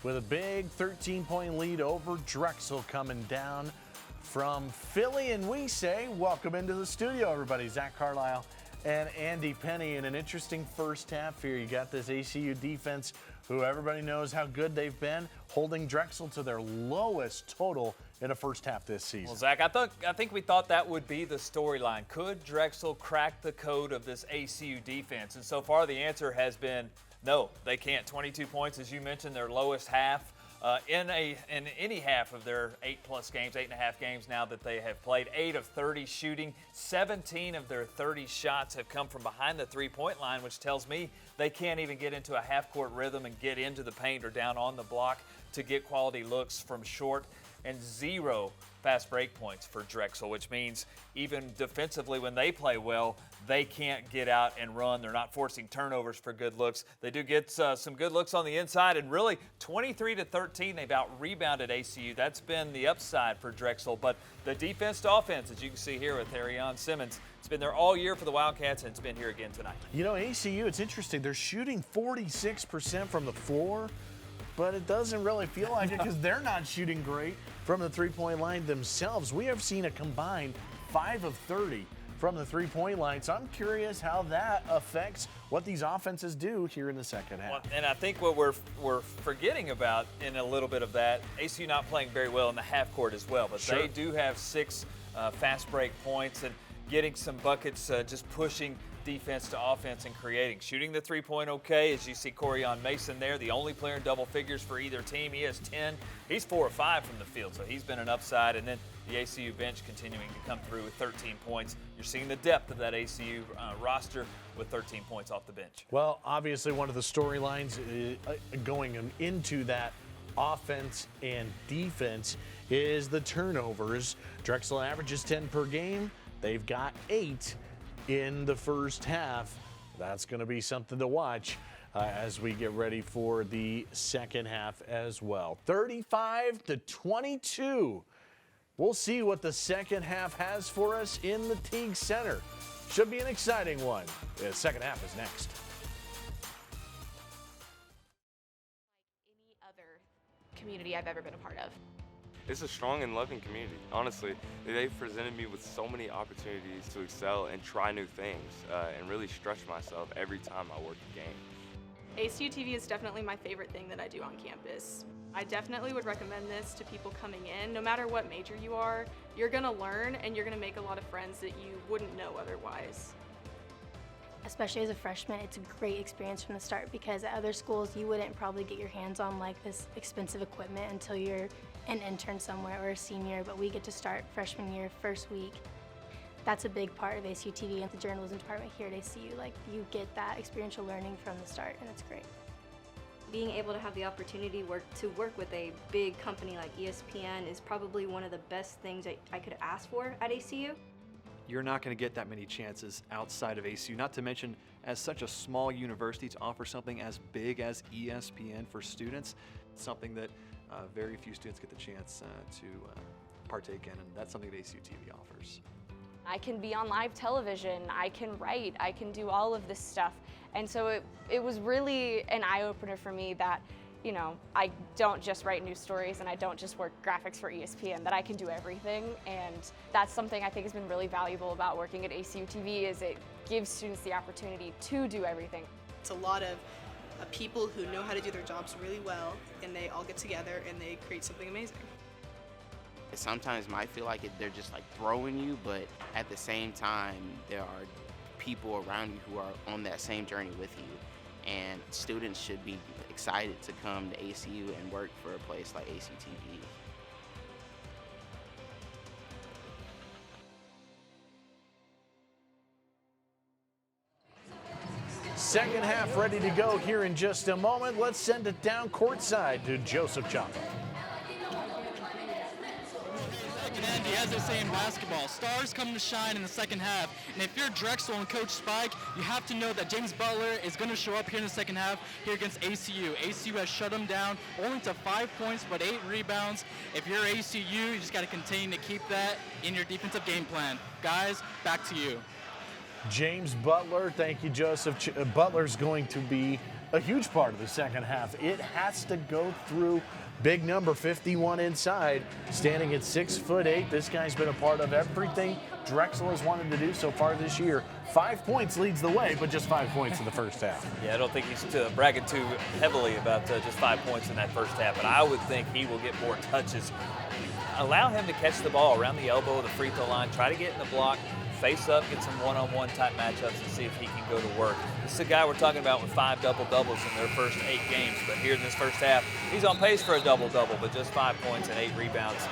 with a big 13-point lead over Drexel coming down from Philly. And we say welcome into the studio, everybody. Zach Carlisle and Andy Penny in an interesting first half here. You got this ACU defense, who everybody knows how good they've been, holding Drexel to their lowest total in a first half this season. Well, Zach, I think we thought that would be the storyline. Could Drexel crack the code of this ACU defense? And so far the answer has been no, they can't. 22 points, as you mentioned, their lowest half. In any half of their 8+ games, 8.5 games now that they have played. 8 of 30 shooting, 17 of their 30 shots have come from behind the three-point line, which tells me they can't even get into a half-court rhythm and get into the paint or down on the block to get quality looks from short. And 0 fast break points for Drexel, which means even defensively when they play well, they can't get out and run. They're not forcing turnovers for good looks. They do get some good looks on the inside, and really 23-13, they've out-rebounded ACU. That's been the upside for Drexel, but the defense to offense, as you can see here with Arion Simmons, it's been there all year for the Wildcats, and it's been here again tonight. You know, ACU, it's interesting. They're shooting 46% from the floor, but it doesn't really feel like it because they're not shooting great from the three-point line themselves. We have seen a combined 5 of 30 from the three-point line, so I'm curious how that affects what these offenses do here in the second half. Well, and I think what we're forgetting about in a little bit of that, ACU not playing very well in the half court as well, but Sure. They do have 6 fast break points and getting some buckets, just pushing defense to offense and creating. Shooting the three-point okay, as you see Corian Mason there, the only player in double figures for either team. He has 10. He's 4 or 5 from the field, so he's been an upside. And then the ACU bench continuing to come through with 13 points. You're seeing the depth of that ACU roster with 13 points off the bench. Well, obviously one of the storylines going into that offense and defense is the turnovers. Drexel averages 10 per game. They've got 8 in the first half. That's going to be something to watch as we get ready for the second half as well. 35-22. We'll see what the second half has for us in the Teague Center. Should be an exciting one. The second half is next. Any other community I've ever been a part of. It's a strong and loving community. Honestly, they've presented me with so many opportunities to excel and try new things and really stretch myself every time I work a game. ACUTV is definitely my favorite thing that I do on campus. I definitely would recommend this to people coming in. No matter what major you are, you're gonna learn and you're gonna make a lot of friends that you wouldn't know otherwise. Especially as a freshman, it's a great experience from the start because at other schools you wouldn't probably get your hands on like this expensive equipment until you're an intern somewhere or a senior, but we get to start freshman year, first week. That's a big part of ACUTV and the journalism department here at ACU. Like, you get that experiential learning from the start, and it's great. Being able to have the opportunity to work with a big company like ESPN is probably one of the best things I could ask for at ACU. You're not going to get that many chances outside of ACU, not to mention as such a small university to offer something as big as ESPN for students, something that very few students get the chance to partake in, and that's something that ACUTV offers. I can be on live television, I can write, I can do all of this stuff. And so it was really an eye-opener for me that, you know, I don't just write news stories and I don't just work graphics for ESPN, that I can do everything. And that's something I think has been really valuable about working at ACUTV is it gives students the opportunity to do everything. It's a lot of people who know how to do their jobs really well, and they all get together and they create something amazing. Sometimes might feel like they're just like throwing you, but at the same time, there are people around you who are on that same journey with you. And students should be excited to come to ACU and work for a place like ACUTV. Second half ready to go here in just a moment. Let's send it down courtside to Joseph Chapa. As they say in basketball, stars come to shine in the second half. And if you're Drexel and Coach Spike, you have to know that James Butler is going to show up here in the second half here against ACU. ACU has shut him down only to 5 points, but 8 rebounds. If you're ACU, you just got to continue to keep that in your defensive game plan. Guys, back to you. James Butler, thank you, Joseph. Butler's going to be a huge part of the second half. It has to go through big number 51 inside, standing at 6'8". This guy's been a part of everything Drexel has wanted to do so far this year. 5 points leads the way, but just 5 points in the first half. Yeah, I don't think he's bragging too heavily about just 5 points in that first half, but I would think he will get more touches. Allow him to catch the ball around the elbow of the free throw line, try to get in the block, face up, get some one-on-one type matchups and see if he can go to work. This is a guy we're talking about with 5 double-doubles in their first 8 games, but here in this first half, he's on pace for a double-double, but just 5 points and 8 rebounds.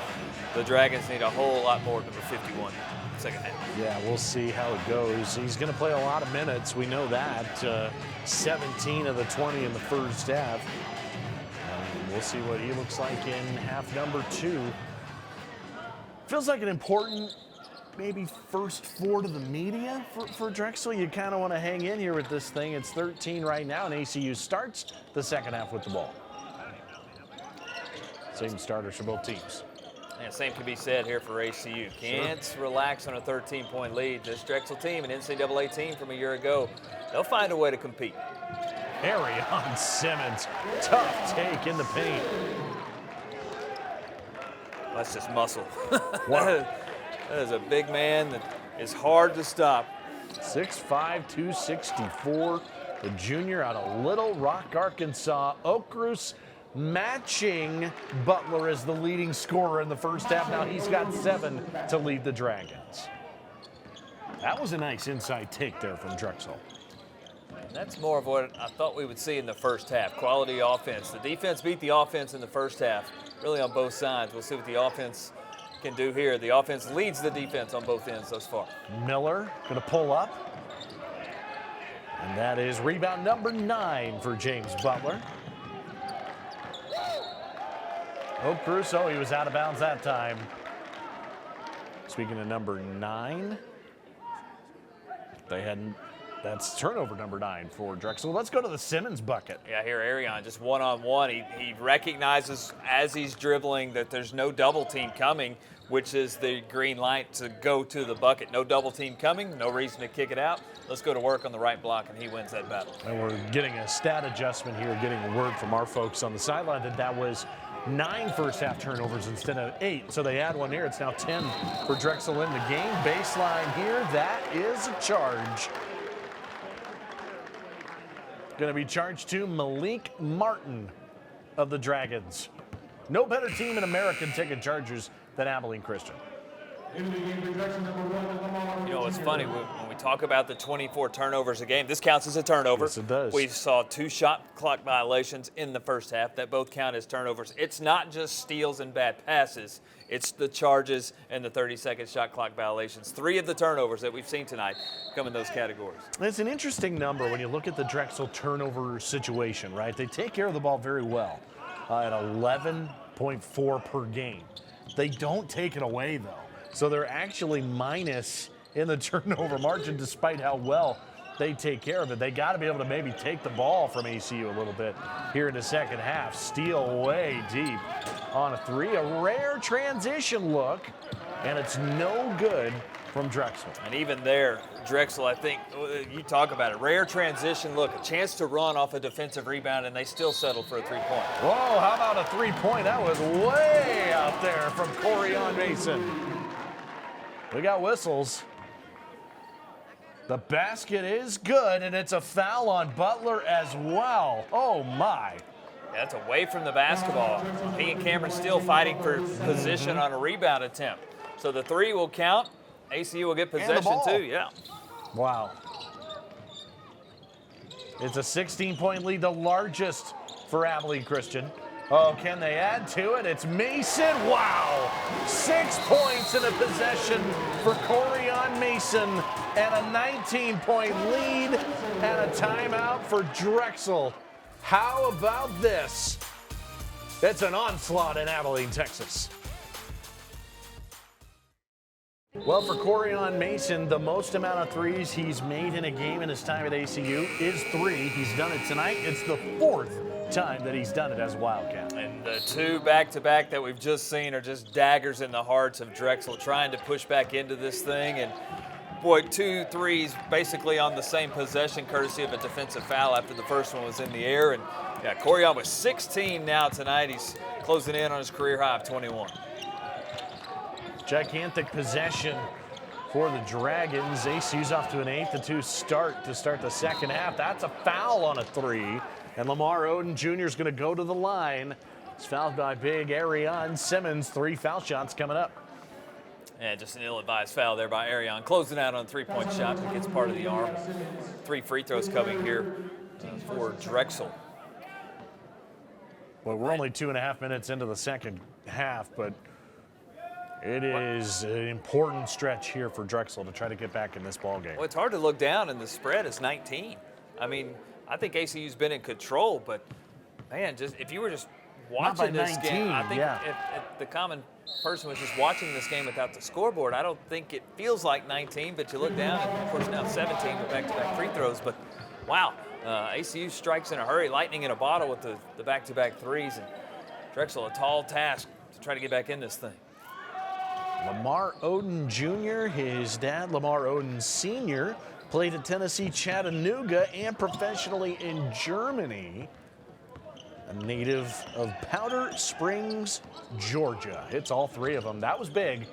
The Dragons need a whole lot more than the 51 second half. Yeah, we'll see how it goes. He's going to play a lot of minutes. We know that. 17 of the 20 in the first half. We'll see what he looks like in half number 2. Feels like an important maybe first 4 to the media for Drexel. You kind of want to hang in here with this thing. It's 13 right now, and ACU starts the second half with the ball. Same starters for both teams. And same can be said here for ACU. Can't relax on a 13-point lead. This Drexel team, an NCAA team from a year ago, they'll find a way to compete. Harry on Simmons. Tough take in the paint. That's just muscle. Wow. That is a big man that is hard to stop. 6'5", 264. The junior out of Little Rock, Arkansas. Okrus matching Butler as the leading scorer in the first half. Now he's got 7 to lead the Dragons. That was a nice inside take there from Drexel. And that's more of what I thought we would see in the first half. Quality offense. The defense beat the offense in the first half, really on both sides. We'll see what the offense can do here. The offense leads the defense on both ends thus far. Miller going to pull up. And that is rebound number 9 for James Butler. Oh, Crusoe, he was out of bounds that time. Speaking of number 9, that's turnover number 9 for Drexel. Let's go to the Simmons bucket. Yeah, here Arion just one-on-one. He recognizes as he's dribbling that there's no double team coming, which is the green light to go to the bucket. No double team coming, no reason to kick it out. Let's go to work on the right block, and he wins that battle. And we're getting a stat adjustment here, getting a word from our folks on the sideline that was 9 first half turnovers instead of 8. So they add one here. It's now 10 for Drexel in the game. Baseline here, that is a charge. Going to be charged to Malik Martin of the Dragons. No better team in American ticket chargers than Abilene Christian. You know, it's funny, when we talk about the 24 turnovers a game, this counts as a turnover. Yes, it does. We saw 2 shot clock violations in the first half that both count as turnovers. It's not just steals and bad passes. It's the charges and the 30-second shot clock violations. 3 of the turnovers that we've seen tonight come in those categories. It's an interesting number when you look at the Drexel turnover situation, right? They take care of the ball very well at 11.4 per game. They don't take it away, though. So they're actually minus in the turnover margin despite how well they take care of it. They got to be able to maybe take the ball from ACU a little bit here in the second half. Steal way deep on a 3. A rare transition look, and it's no good from Drexel. And even there, Drexel, I think, you talk about it, rare transition look, a chance to run off a defensive rebound, and they still settled for a 3-point. Whoa, how about a 3-point? That was way out there from Corian Mason. We got whistles. The basket is good, and it's a foul on Butler as well. Oh, my. That's away from the basketball. He and Cameron still fighting for position on a rebound attempt. So the 3 will count. ACU will get possession too, yeah. Wow. It's a 16-point lead, the largest for Abilene Christian. Oh, can they add to it? It's Mason. Wow. 6 points in a possession for Corian Mason, and a 19-point lead and a timeout for Drexel. How about this? It's an onslaught in Abilene, Texas. Well, for Corian Mason, the most amount of threes he's made in a game in his time at ACU is 3. He's done it tonight. It's the 4th time that he's done it as a Wildcat. And the 2 back-to-back that we've just seen are just daggers in the hearts of Drexel, trying to push back into this thing. And boy, 2 threes basically on the same possession, courtesy of a defensive foul after the first one was in the air. And yeah, Corian with 16 now tonight. He's closing in on his career high of 21. Gigantic possession for the Dragons. ACU's off to an 8-2 start to start the second half. That's a foul on a 3. And Lamar Oden Jr. is going to go to the line. He's fouled by big Arion Simmons. 3 foul shots coming up. And just an ill-advised foul there by Arion. Closing out on a 3-point shot, but gets part of the arm. 3 free throws coming here for Drexel. Well, we're only 2.5 minutes into the second half, but it is an important stretch here for Drexel to try to get back in this ballgame. Well, it's hard to look down, and the spread is 19. I mean, I think ACU's been in control, but, man, just if you were just watching this 19, game, I think yeah. if the common person was just watching this game without the scoreboard, I don't think it feels like 19, but you look down, and of course now 17 with back-to-back free throws, but wow, ACU strikes in a hurry, lightning in a bottle with the back-to-back threes, and Drexel a tall task to try to get back in this thing. Lamar Oden Jr., his dad, Lamar Oden Sr., played at Tennessee Chattanooga and professionally in Germany. A native of Powder Springs, Georgia. Hits all 3 of them. That was big.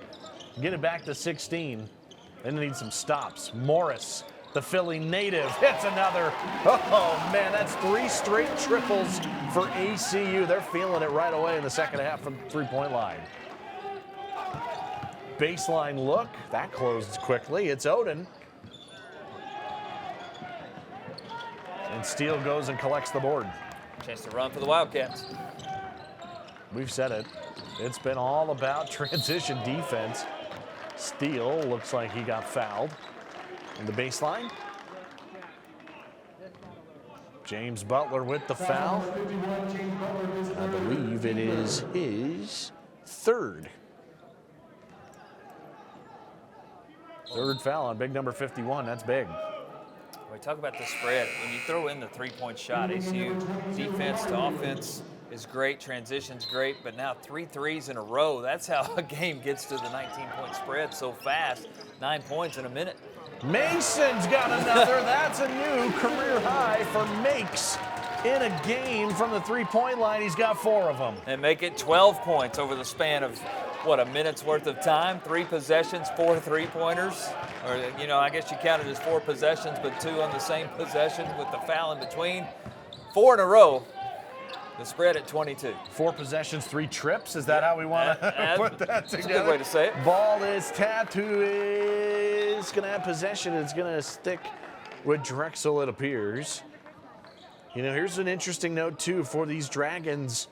Get it back to 16. Then they need some stops. Morris, the Philly native, hits another. Oh, man, that's 3 straight triples for ACU. They're feeling it right away in the second half from the 3-point line. baseline look. That closed quickly. It's Odin. And Steele goes and collects the board. Chance to run for the Wildcats. We've said it. It's been all about transition defense. Steele looks like he got fouled in the baseline. James Butler with the foul. I believe it is his third. Third foul on big number 51. That's big. We talk about the spread. When you throw in the three-point shot, ACU defense to offense is great, transition's great, but now 3 threes in a row. That's how a game gets to the 19-point spread so fast. 9 points in a minute. Mason's got another. That's a new career high for Makes in a game from the three-point line. He's got 4 of them. And make it 12 points over the span of, what, a minute's worth of time? 3 possessions, 4 three-pointers. Or, you know, I guess you count it as 4 possessions, but 2 on the same possession with the foul in between. 4 in a row. The spread at 22. 4 possessions, 3 trips. Is that how we want to put that together? That's a good way to say it. Ball is tapped. Who is going to have possession? It's going to stick with Drexel, it appears. You know, here's an interesting note, too, for these Dragons.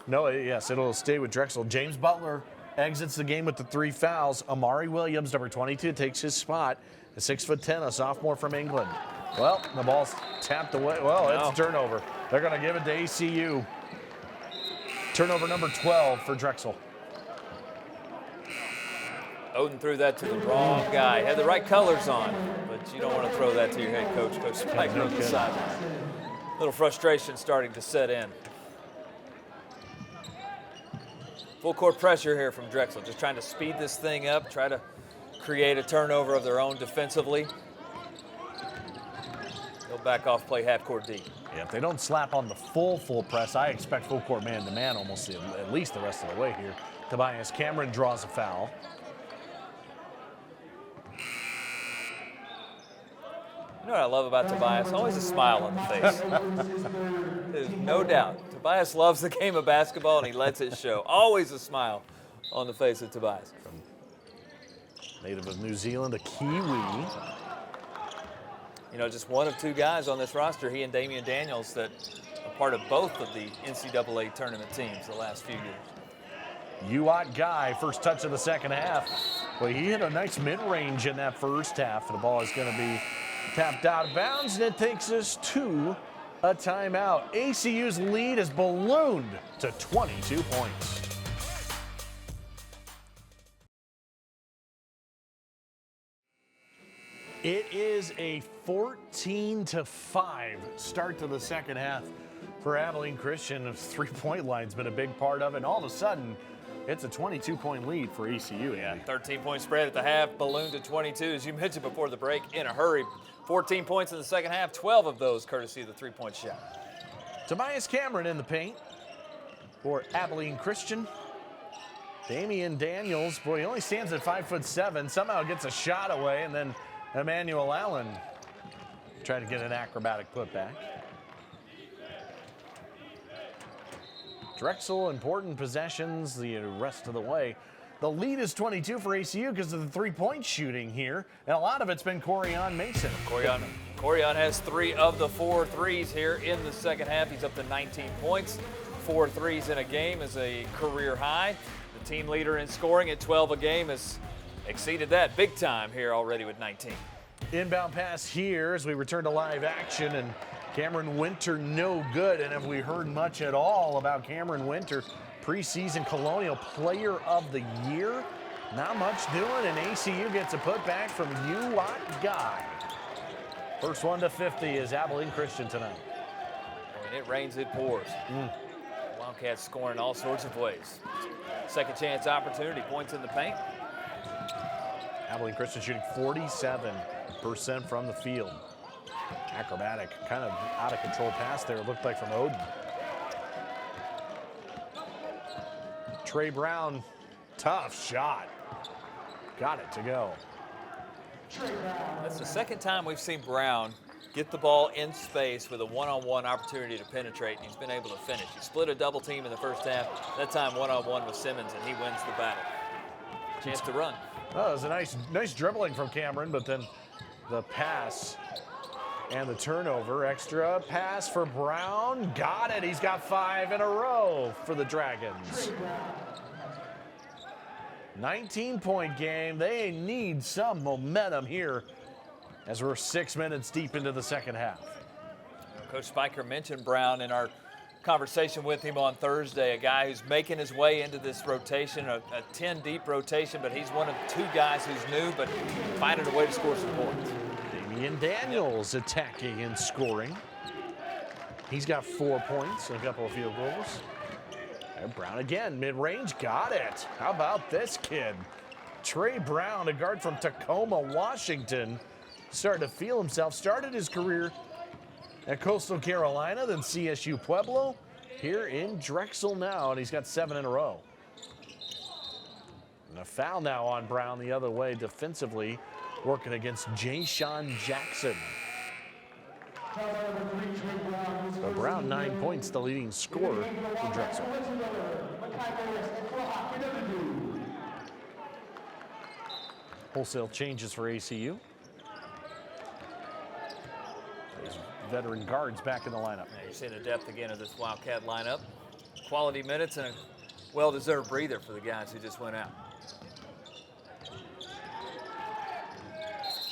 No, yes, it'll stay with Drexel. James Butler exits the game with the 3 fouls. Amari Williams, number 22, takes his spot. A 6'10", a sophomore from England. Well, the ball's tapped away. Well, it's a turnover. They're going to give it to ACU. Turnover number 12 for Drexel. Odin threw that to the wrong guy. Had the right colors on, but you don't want to throw that to your head coach, Coach Spiker on the sideline. A little frustration starting to set in. Full court pressure here from Drexel, just trying to speed this thing up, try to create a turnover of their own defensively. They'll back off, play half court D. Yeah, if they don't slap on the full press, I expect full court man-to-man almost at least the rest of the way here. Tobias Cameron draws a foul. You know what I love about Tobias? Always a smile on the face. There's no doubt. Tobias loves the game of basketball, and he lets it show. Always a smile on the face of Tobias. Native of New Zealand, a Kiwi. You know, just one of 2 guys on this roster, he and Damian Daniels, that are part of both of the NCAA tournament teams the last few years. UOT Guy, first touch of the second half. Well, he hit a nice mid-range in that first half. The ball is going to be tapped out of bounds, and it takes us to a timeout. ACU's lead is ballooned to 22 points. It is a 14-5 start to the second half for Abilene Christian. The three-point line's been a big part of it, and all of a sudden, it's a 22-point lead for ACU. Yeah, 13-point spread at the half, ballooned to 22, as you mentioned before the break, in a hurry. 14 points in the second half, 12 of those courtesy of the three-point shot. Tobias Cameron in the paint for Abilene Christian. Damian Daniels, boy, he only stands at 5'7", somehow gets a shot away, and then Emmanuel Allen tried to get an acrobatic putback. Drexel, important possessions the rest of the way. The lead is 22 for ACU because of the three-point shooting here, and a lot of it's been Corian Mason. Corian has 3 of the 4 threes here in the second half. He's up to 19 points. 4 threes in a game is a career high. The team leader in scoring at 12 a game has exceeded that big time here already with 19. Inbound pass here as we return to live action, and Cameron Winter no good. And have we heard much at all about Cameron Winter? Preseason Colonial Player of the Year. Not much doing, and ACU gets a putback from UOT Guy. First one to 50 is Abilene Christian tonight. When it rains, it pours. Wildcats scoring all sorts of ways. Second chance opportunity, points in the paint. Abilene Christian shooting 47% from the field. Acrobatic, kind of out of control pass there, it looked like from Odin. Trey Brown, tough shot. Got it to go. That's the second time we've seen Brown get the ball in space with a one-on-one opportunity to penetrate, and he's been able to finish. He split a double team in the first half. That time one-on-one with Simmons, and he wins the battle. Chance to run. Oh, it was a nice dribbling from Cameron, but then the pass and the turnover. Extra pass for Brown. Got it. He's got 5 in a row for the Dragons. 19-point game. They need some momentum here as we're 6 minutes deep into the second half. Coach Spiker mentioned Brown in our conversation with him on Thursday, a guy who's making his way into this rotation, a 10-deep rotation, but he's one of 2 guys who's new, but finding a way to score some points. Damian Daniels attacking and scoring. He's got 4 points and a couple of field goals. And Brown again, mid-range, got it. How about this kid? Trey Brown, a guard from Tacoma, Washington, started to feel himself, started his career at Coastal Carolina, then CSU Pueblo, here in Drexel now, and he's got 7 in a row. And a foul now on Brown the other way defensively, working against Jay-Sean Jackson. So Brown, 9 points, the leading scorer for Drexel. Wholesale changes for ACU. These veteran guards back in the lineup. Yeah, you're seeing the depth again of this Wildcat lineup. Quality minutes and a well-deserved breather for the guys who just went out.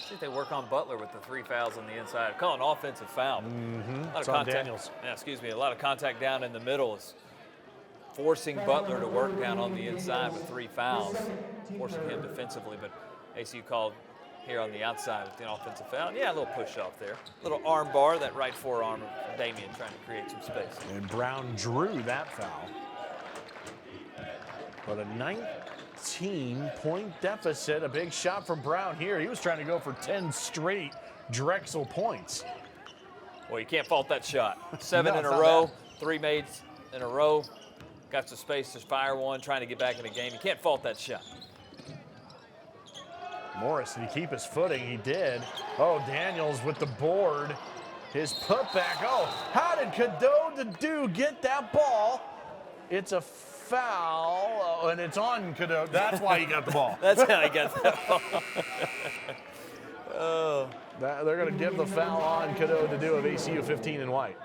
See if they work on Butler with the 3 fouls on the inside. Call an offensive foul. Mm-hmm. A lot It's of on contact. Daniels. Yeah, excuse me. A lot of contact down in the middle is forcing Butler to work down on the inside with 3 fouls, forcing him defensively. But ACU called here on the outside with the offensive foul. And yeah, a little push off there. A little arm bar, that right forearm of Damian trying to create some space. And Brown drew that foul. But a 19-point deficit, a big shot from Brown here. He was trying to go for 10 straight Drexel points. Well, you can't fault that shot. 7 No, in a it's not row, bad. 3 made in a row. Got some space to fire one, trying to get back in the game. You can't fault that shot. Morris, did he keep his footing? He did. Oh, Daniels with the board. His putback. Oh, how did Cadeau get that ball? It's a foul, and it's on Cadeau. That's why he got the ball. That's how he got that ball. Oh. They're going to give the foul on Cadeau to do of ACU 15 in white.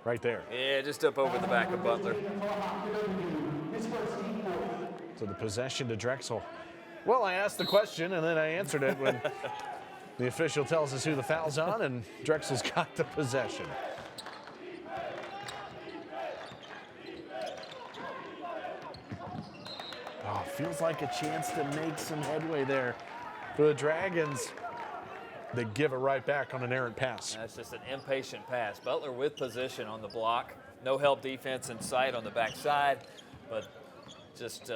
Right there. Yeah, just up over the back of Butler. So the possession to Drexel. Well, I asked the question, and then I answered it when the official tells us who the foul's on, and Drexel's got the possession. Oh, feels like a chance to make some headway there for the Dragons. They give it right back on an errant pass. That's just an impatient pass. Butler with position on the block. No help defense in sight on the backside, but just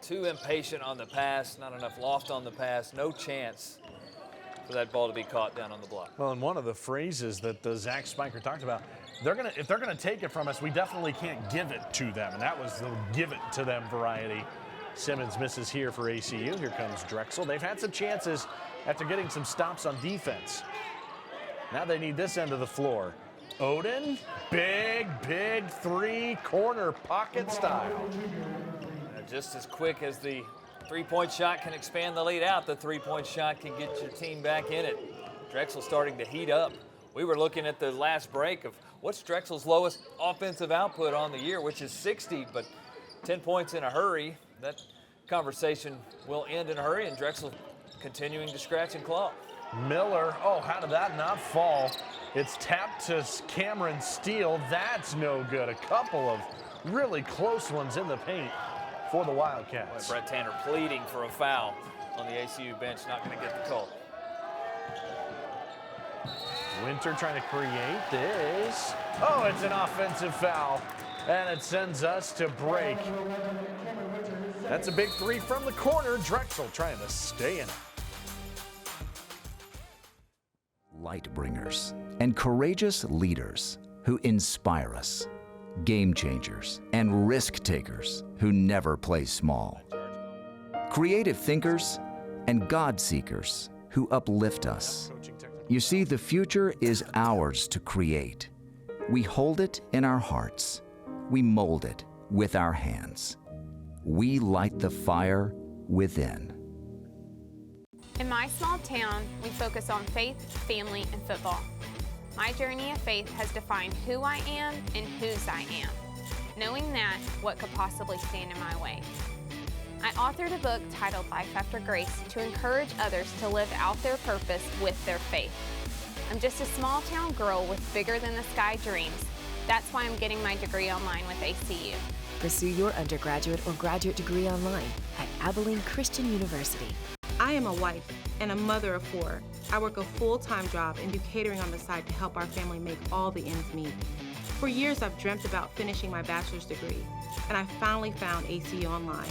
too impatient on the pass, not enough loft on the pass, no chance for that ball to be caught down on the block. Well, and one of the phrases that Zach Spiker talked about, if they're gonna take it from us, we definitely can't give it to them, and that was the give it to them variety. Simmons misses here for ACU. Here comes Drexel. They've had some chances after getting some stops on defense. Now they need this end of the floor. Odin, big 3, corner pocket style. Just as quick as the three-point shot can expand the lead out, the three-point shot can get your team back in it. Drexel starting to heat up. We were looking at the last break of what's Drexel's lowest offensive output on the year, which is 60, but 10 points in a hurry. That conversation will end in a hurry, and Drexel continuing to scratch and claw. Miller, oh, how did that not fall? It's tapped to Cameron Steele. That's no good. A couple of really close ones in the paint for the Wildcats. Boy, Brett Tanner pleading for a foul on the ACU bench, not going to get the call. Winter trying to create this. Oh, it's an offensive foul, and it sends us to break. That's a big 3 from the corner. Drexel trying to stay in it. Light bringers and courageous leaders who inspire us. Game changers and risk takers who never play small. Creative thinkers and God seekers who uplift us. You see, the future is ours to create. We hold it in our hearts. We mold it with our hands. We light the fire within. In my small town, we focus on faith, family, and football. My journey of faith has defined who I am and whose I am. Knowing that, what could possibly stand in my way? I authored a book titled Life After Grace to encourage others to live out their purpose with their faith. I'm just a small town girl with bigger than the sky dreams. That's why I'm getting my degree online with ACU. Pursue your undergraduate or graduate degree online at Abilene Christian University. I am a wife and a mother of 4. I work a full-time job and do catering on the side to help our family make all the ends meet. For years, I've dreamt about finishing my bachelor's degree, and I finally found ACU Online.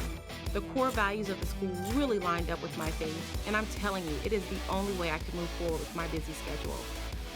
The core values of the school really lined up with my faith, and I'm telling you, it is the only way I could move forward with my busy schedule.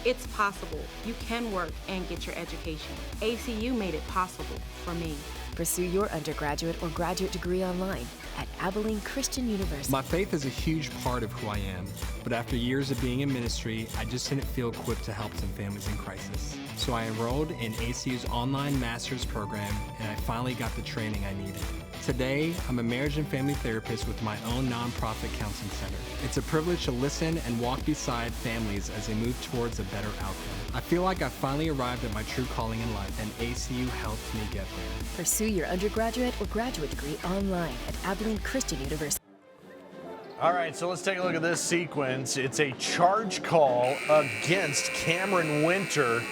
It's possible. You can work and get your education. ACU made it possible for me. Pursue your undergraduate or graduate degree online at Abilene Christian University. My faith is a huge part of who I am, but after years of being in ministry, I just didn't feel equipped to help some families in crisis. So I enrolled in ACU's online master's program, and I finally got the training I needed. Today, I'm a marriage and family therapist with my own nonprofit counseling center. It's a privilege to listen and walk beside families as they move towards a better outcome. I feel like I've finally arrived at my true calling in life, and ACU helped me get there. Pursue your undergraduate or graduate degree online at Abilene Christian University. All right, so let's take a look at this sequence. It's a charge call against Cameron Winter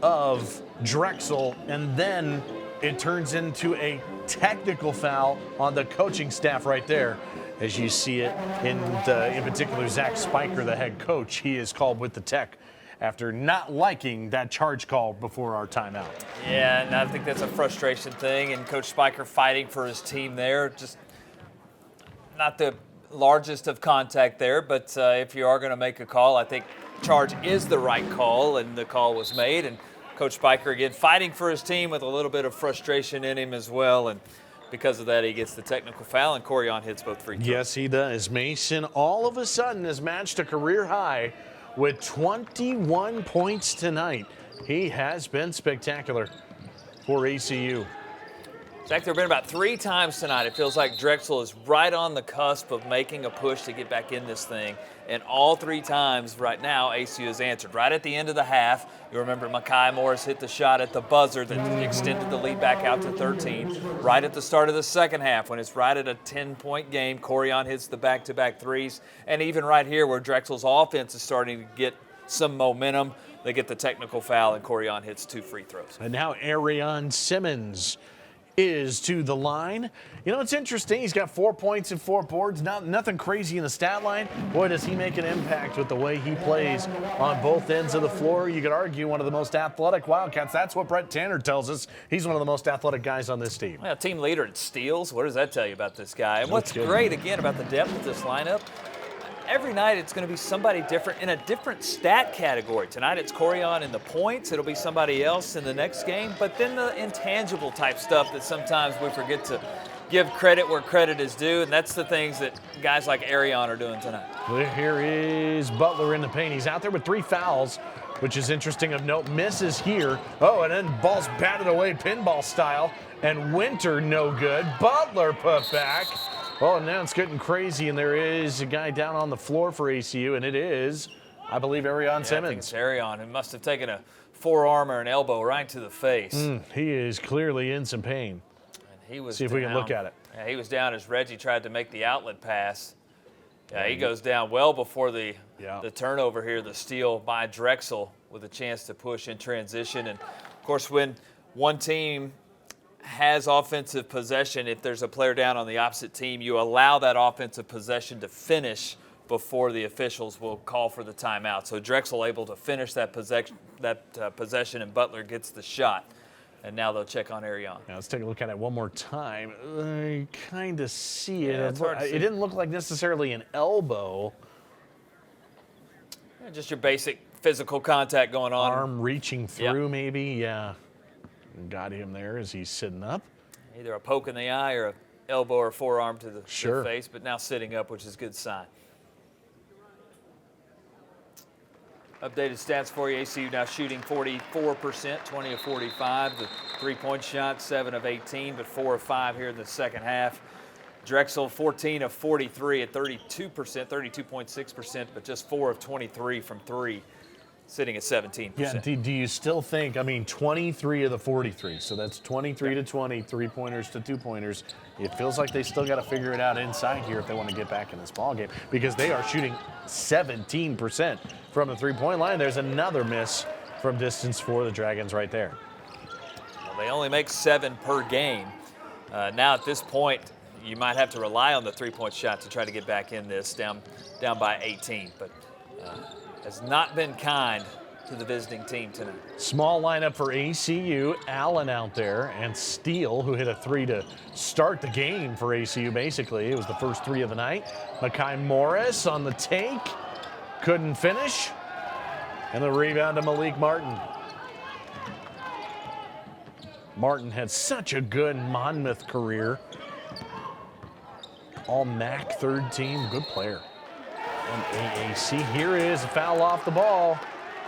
of Drexel, and then it turns into a technical foul on the coaching staff right there. As you see it, in particular, Zach Spiker, the head coach, he is called with the tech after not liking that charge call before our timeout. Yeah, and I think that's a frustration thing, and Coach Spiker fighting for his team there. Just not the largest of contact there, but if you are going to make a call, I think charge is the right call, and the call was made. And Coach Spiker, again, fighting for his team with a little bit of frustration in him as well, and because of that, he gets the technical foul, and Corian hits both free throws. Yes, he does. Mason all of a sudden has matched a career high with 21 points tonight. He has been spectacular for ACU. Zach, there have been about 3 times tonight. It feels like Drexel is right on the cusp of making a push to get back in this thing. And all 3 times right now, ACU has answered. Right at the end of the half, you remember Mekhi Morris hit the shot at the buzzer that extended the lead back out to 13. Right at the start of the second half, when it's right at a 10-point game, Corian hits the back-to-back threes. And even right here, where Drexel's offense is starting to get some momentum, they get the technical foul, and Corian hits 2 free throws. And now Arion Simmons is to the line. You know, it's interesting. He's got 4 points and 4 boards. Nothing crazy in the stat line. Boy, does he make an impact with the way he plays on both ends of the floor. You could argue one of the most athletic Wildcats. That's what Brett Tanner tells us. He's one of the most athletic guys on this team. Well, team leader in steals. What does that tell you about this guy? And what's great, again, about the depth of this lineup, every night it's going to be somebody different in a different stat category. Tonight it's Corian in the points. It'll be somebody else in the next game. But then the intangible type stuff that sometimes we forget to give credit where credit is due, and that's the things that guys like Arion are doing tonight. Well, here is Butler in the paint. He's out there with 3 fouls, which is interesting of note. Misses here. Oh, and then ball's batted away pinball style, and Winter no good. Butler put back. Well, now it's getting crazy, and there is a guy down on the floor for ACU, and it is, I believe, Arion Simmons. I think it's Arion, who must have taken a forearm or an elbow right to the face. He is clearly in some pain. And he was See if we can look at it. Yeah, he was down as Reggie tried to make the outlet pass. Yeah, he goes down well before the turnover here, the steal by Drexel with a chance to push in transition. And, of course, when one team has offensive possession, if there's a player down on the opposite team, you allow that offensive possession to finish before the officials will call for the timeout. So Drexel able to finish that possession, and Butler gets the shot. And now they'll check on Arion. Now let's take a look at it one more time. I kind of see it. Yeah, it's hard to see. It didn't look like necessarily an elbow. Yeah, just your basic physical contact going on. Arm reaching through, maybe. Yeah. Got him there as he's sitting up. Either a poke in the eye or an elbow or forearm to the face, but now sitting up, which is a good sign. Updated stats for you. ACU now shooting 44%, 20 of 45. The 3-point shot, 7 of 18, but 4 of 5 here in the second half. Drexel 14 of 43 at 32%, 32.6%, but just 4 of 23 from 3, sitting at 17%. Yeah, do you still think, I mean, 23 of the 43, so that's 23 to 20, 3-pointers to 2-pointers. It feels like they still got to figure it out inside here if they want to get back in this ballgame, because they are shooting 17% from the 3-point line. There's another miss from distance for the Dragons right there. Well, they only make 7 per game. Now at this point, you might have to rely on the 3-point shot to try to get back in this, down by 18, but has not been kind to the visiting team tonight. Small lineup for ACU. Allen out there, and Steele, who hit a 3 to start the game for ACU, basically. It was the first 3 of the night. Makai Morris on the take. Couldn't finish. And the rebound to Malik Martin. Martin had such a good Monmouth career. All MAC third team, good player. And AAC, here is a foul off the ball.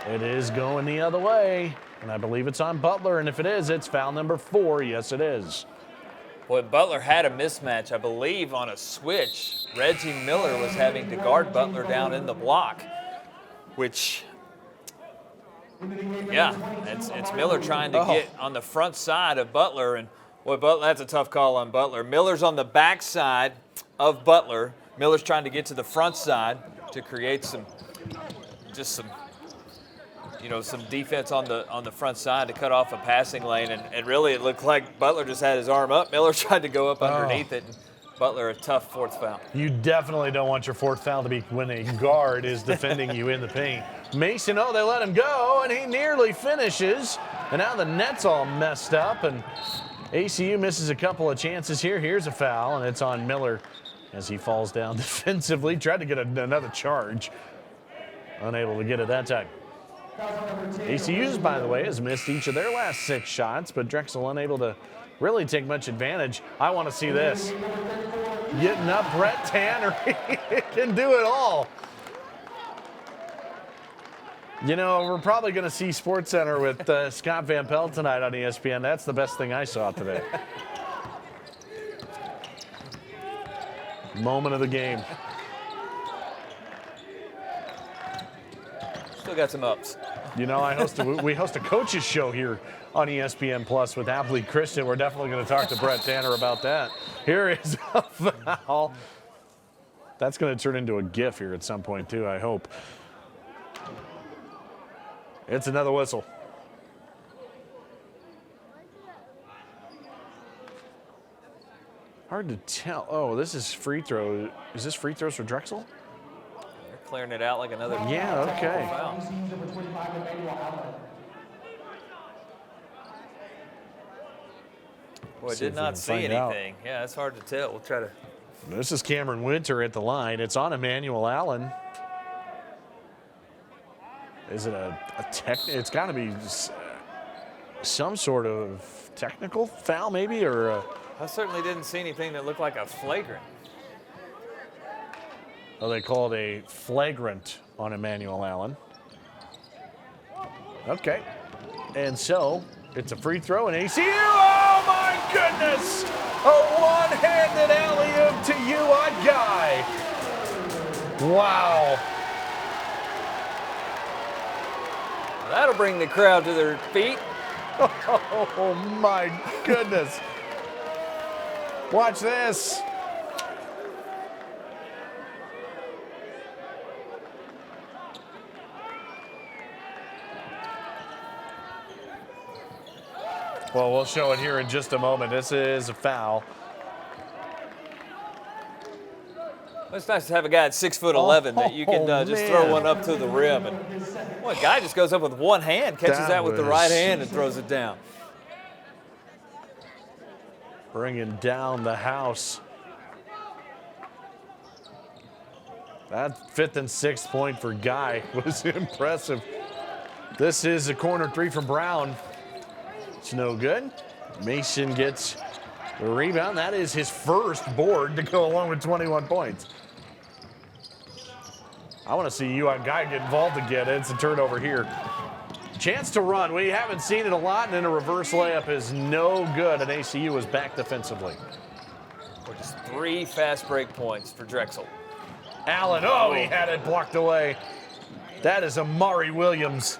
It is going the other way, and I believe it's on Butler, and if it is, it's foul number 4. Yes, it is. Boy, Butler had a mismatch, I believe, on a switch. Reggie Miller was having to guard Butler down in the block, which, yeah, it's Miller trying to get on the front side of Butler, and boy, Butler, that's a tough call on Butler. Miller's on the back side of Butler. Miller's trying to get to the front side to create some defense on the front side to cut off a passing lane, and really it looked like Butler just had his arm up. Miller tried to go up underneath it, and Butler a tough 4th foul. You definitely don't want your 4th foul to be when a guard is defending you in the paint. Mason, they let him go, and he nearly finishes, and now the net's all messed up, and ACU misses a couple of chances here. Here's a foul, and it's on Miller as he falls down defensively. Tried to get another charge. Unable to get it that time. ACU's, by the way, has missed each of their last 6 shots, but Drexel unable to really take much advantage. I want to see this. Getting up, Brett Tanner. He can do it all. You know, we're probably going to see SportsCenter with Scott Van Pelt tonight on ESPN. That's the best thing I saw today. Moment of the game. Still got some ups. You know, we host a coaches show here on ESPN Plus with Abilene Christian. We're definitely going to talk to Brett Tanner about that. Here is a foul. That's going to turn into a GIF here at some point too, I hope. It's another whistle. Hard to tell. Oh, this is free throw. Is this free throws for Drexel? They're clearing it out like another okay. foul. Boy, did not see anything. Yeah, it's hard to tell. We'll try to. This is Cameron Winter at the line. It's on Emmanuel Allen. Is it a it's got to be some sort of technical foul maybe, or I certainly didn't see anything that looked like a flagrant. Oh, they called a flagrant on Emmanuel Allen. Okay. And so it's a free throw, and ACU, oh my goodness! A one-handed alley-oop to UI Guy. Wow. That'll bring the crowd to their feet. Oh my goodness. Watch this. Well, we'll show it here in just a moment. This is a foul. It's nice to have a guy at 6'11" that you can just throw one up to the rim. And well, a guy just goes up with one hand, catches that with the right hand, and throws it down. Bringing down the house. That 5th and 6th point for Guy was impressive. This is a corner 3 from Brown. It's no good. Mason gets the rebound. That is his first board to go along with 21 points. I want to see UI Guy get involved again. It's a turnover here. Chance to run. We haven't seen it a lot, and then a reverse layup is no good, and ACU is back defensively. We're just 3 fast break points for Drexel. Allen, oh, he had it blocked away. That is Amari Williams.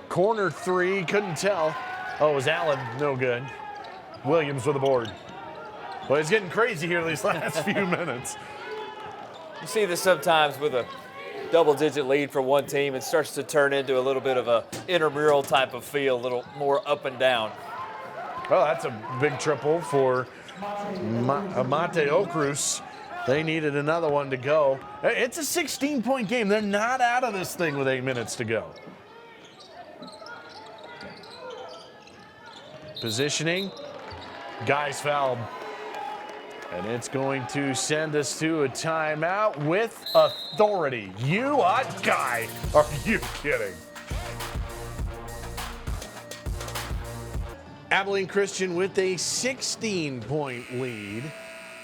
Corner 3, couldn't tell. Oh, it was Allen, no good. Williams with the board. Well, it's getting crazy here these last few minutes. You see this sometimes with a double-digit lead for one team. It starts to turn into a little bit of a intramural type of feel, a little more up and down. Well, that's a big triple for Amate Okrus. They needed another one to go. It's a 16-point game. They're not out of this thing with 8 minutes to go. Positioning. Guys fouled. And it's going to send us to a timeout with authority. Guy, are you kidding? Abilene Christian with a 16-point lead.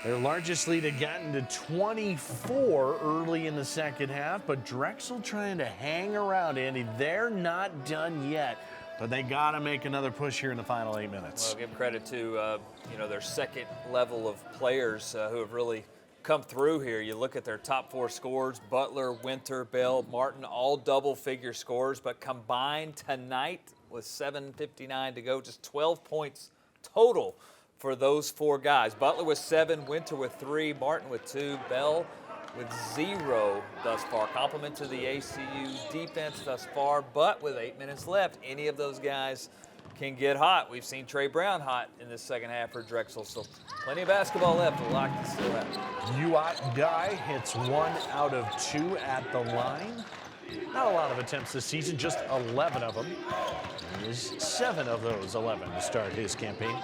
Their largest lead had gotten to 24 early in the second half, but Drexel trying to hang around, Andy. They're not done yet, but they got to make another push here in the final 8 minutes. Well, give credit to their second level of players who have really come through here. You look at their top 4 scorers: Butler, Winter, Bell, Martin, all double-figure scores, but combined tonight with 7:59 to go, just 12 points total for those 4 guys. Butler with 7, Winter with 3, Martin with 2, Bell with 0 thus far. Compliment to the ACU defense thus far, but with 8 minutes left, any of those guys can get hot. We've seen Trey Brown hot in this second half for Drexel, so plenty of basketball left. A lot to still have. Guy hits 1 out of 2 at the line. Not a lot of attempts this season, just 11 of them. He is 7 of those 11 to start his campaign.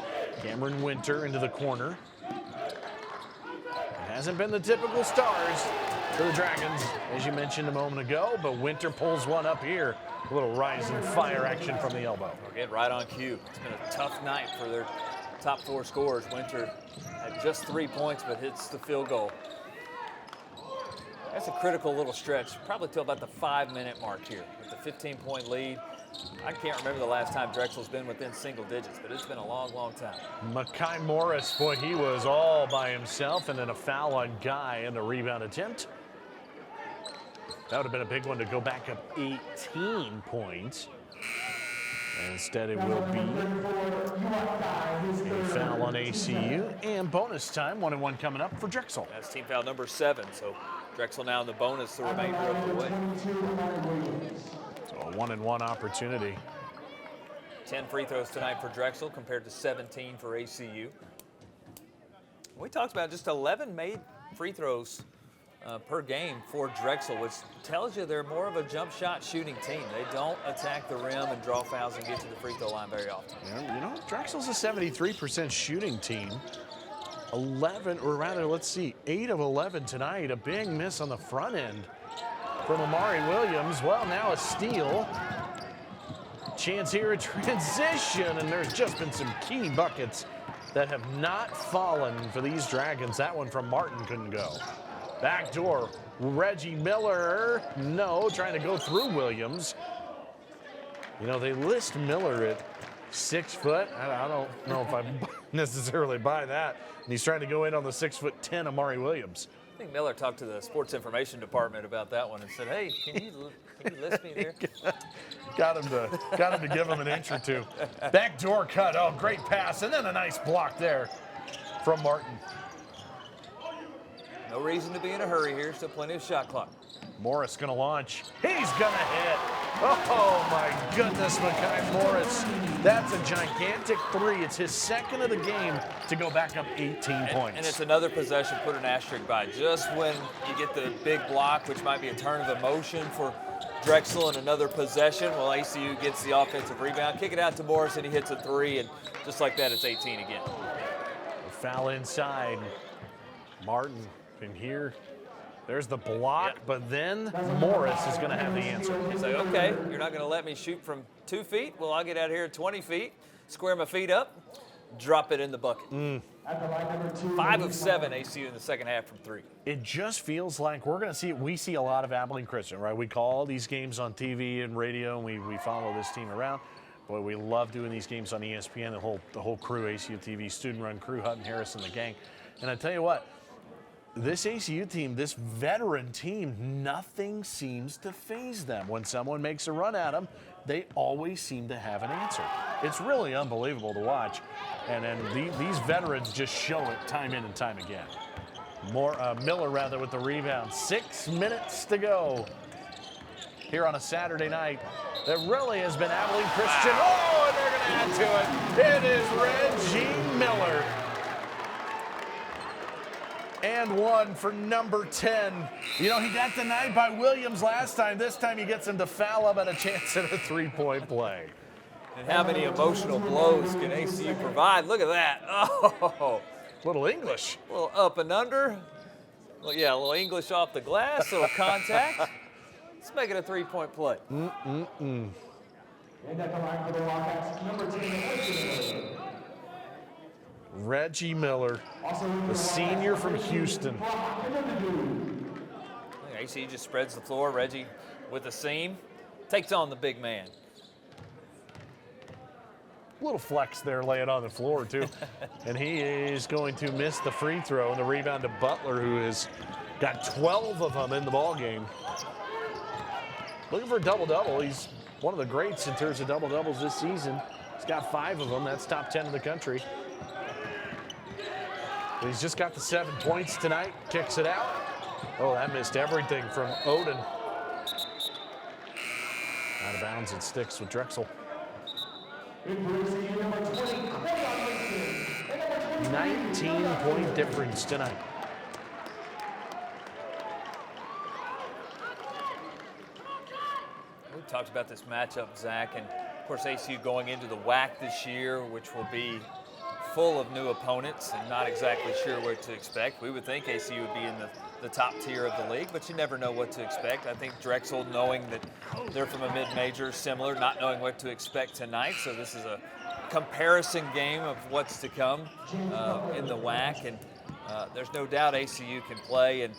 Cameron Winter into the corner. It hasn't been the typical stars for the Dragons, as you mentioned a moment ago, but Winter pulls one up here. A little rising fire action from the elbow. Again, right on cue. It's been a tough night for their top 4 scorers. Winter had just 3 points, but hits the field goal. That's a critical little stretch, probably till about the 5-minute mark here. With the 15-point lead, I can't remember the last time Drexel's been within single digits, but it's been a long, long time. Makai Morris, boy, he was all by himself, and then a foul on Guy in the rebound attempt. That would have been a big one to go back up 18 points. Instead, it will be a foul on ACU and bonus time. 1-1 coming up for Drexel. That's team foul number 7, so Drexel now in the bonus the remainder of the way. So a 1-1 opportunity. 10 free throws tonight for Drexel compared to 17 for ACU. We talked about just 11 made free throws per game for Drexel, which tells you they're more of a jump shot shooting team. They don't attack the rim and draw fouls and get to the free throw line very often. Yeah, Drexel's a 73% shooting team. 8 of 11 tonight. A big miss on the front end from Amari Williams. Well, now a steal. Chance here at transition, and there's just been some key buckets that have not fallen for these Dragons. That one from Martin couldn't go. Backdoor, Reggie Miller, no, trying to go through Williams. They list Miller at 6 foot. I don't know if I necessarily buy that. And he's trying to go in on the 6'10" Amari Williams. I think Miller talked to the sports information department about that one and said, "Hey, can you list me there?" Got him to give him an inch or two. Backdoor cut. Oh, great pass, and then a nice block there from Martin. No reason to be in a hurry here. Still plenty of shot clock. Morris going to launch. He's going to hit. Oh, my goodness, Makai Morris. That's a gigantic 3. It's his second of the game to go back up 18 points. And it's another possession, put an asterisk by. Just when you get the big block, which might be a turn of emotion for Drexel, and another possession, well, ACU gets the offensive rebound. Kick it out to Morris, and he hits a 3, and just like that, it's 18 again. A foul inside. Martin can hear. There's the block, but then Morris is going to have the answer. He's like, okay, you're not going to let me shoot from 2 feet? Well, I'll get out here at 20 feet, square my feet up, drop it in the bucket. 5 of 7 ACU in the second half from 3. It just feels like we see a lot of Abilene Christian, right? We call all these games on TV and radio, and we follow this team around. Boy, we love doing these games on ESPN, the whole crew, ACUTV, student-run crew, Hutton, Harris, and the gang. And I tell you what, this ACU team, this veteran team, nothing seems to faze them. When someone makes a run at them, they always seem to have an answer. It's really unbelievable to watch. And then these veterans just show it time in and time again. Miller with the rebound. 6 minutes to go here on a Saturday night. That really has been Abilene Christian. Oh, and they're going to add to it. It is Reggie Miller. And one for number 10. You know, he got denied by Williams last time. This time he gets him to foul up and a chance at a three-point play. And how many emotional blows can ACU provide? Look at that. Oh. Little English. A little up and under. Well, yeah, a little English off the glass, a little contact. Let's make it a three-point play. Reggie Miller, the senior from Houston. ACU just spreads the floor. Reggie with a seam. Takes on the big man. Little flex there laying on the floor, too. And he is going to miss the free throw. And the rebound to Butler, who has got 12 of them in the ball game. Looking for a double-double. He's one of the greats in terms of double-doubles this season. He's got 5 of them. That's top 10 in the country. But he's just got the 7 points tonight. Kicks it out. Oh, that missed everything from Odin. Out of bounds, it sticks with Drexel. 19-point difference tonight. We talked about this matchup, Zach, and of course ACU going into the WAC this year, which will be full of new opponents and not exactly sure what to expect. We would think ACU would be in the top tier of the league, but you never know what to expect. I think Drexel, knowing that they're from a mid-major, similar, not knowing what to expect tonight. So this is a comparison game of what's to come in the WAC, and there's no doubt ACU can play. And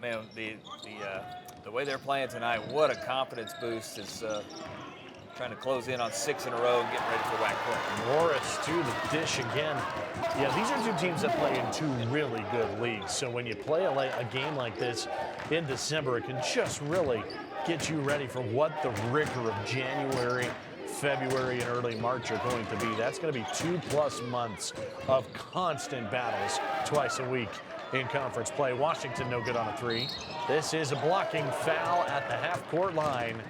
man, the way they're playing tonight, what a confidence boost is trying to close in on 6 in a row and getting ready for WAC play. Morris to the dish again. Yeah, these are 2 teams that play in 2 really good leagues. So when you play a game like this in December, it can just really get you ready for what the rigor of January, February, and early March are going to be. That's going to be 2+ months of constant battles twice a week in conference play. Washington no good on a 3. This is a blocking foul at the half-court line.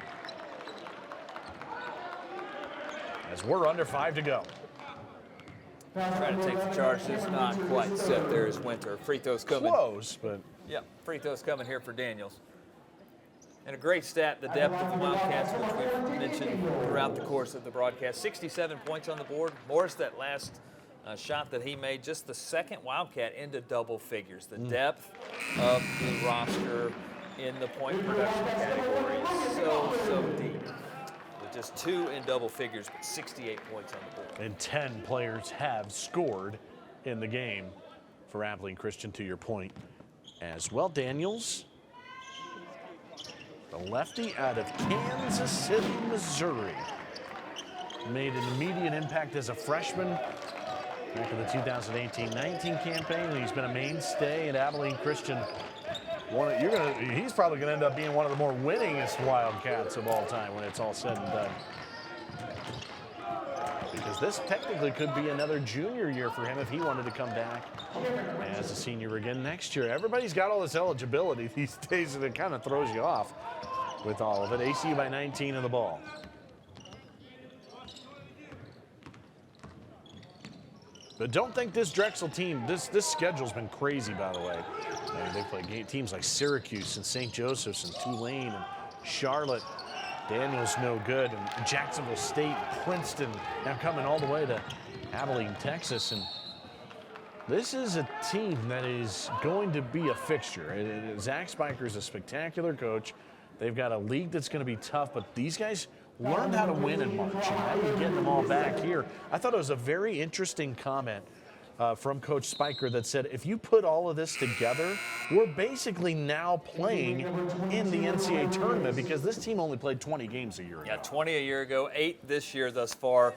As we're under 5 to go. Trying to take the charge, just not quite set there as Winter. Free throws coming. Close, but. Yep, free throws coming here for Daniels. And a great stat, the depth of the Wildcats, which we've mentioned throughout the course of the broadcast. 67 points on the board. Morris, that last shot that he made, just the second Wildcat into double figures. The depth of the roster in the point production category is so deep. Just 2 in double figures, but 68 points on the board. And 10 players have scored in the game for Abilene Christian, to your point as well. Daniels, the lefty out of Kansas City, Missouri, made an immediate impact as a freshman back in the 2018-19 campaign. And he's been a mainstay at Abilene Christian. He's probably going to end up being one of the more winningest Wildcats of all time when it's all said and done. Because this technically could be another junior year for him if he wanted to come back as a senior again next year. Everybody's got all this eligibility these days, and it kind of throws you off with all of it. ACU by 19 in the ball. But don't think this Drexel team, this schedule's been crazy, by the way. They play teams like Syracuse and St. Joseph's and Tulane and Charlotte. Daniels no good, and Jacksonville State, Princeton, now coming all the way to Abilene, Texas. And this is a team that is going to be a fixture. Zach Spiker's a spectacular coach. They've got a league that's going to be tough, but these guys learned how to win in March, and now you're getting them all back here. I thought it was a very interesting comment from Coach Spiker that said, if you put all of this together, we're basically now playing in the NCAA tournament because this team only played 20 games a year ago. Yeah, 20 a year ago, 8 this year thus far.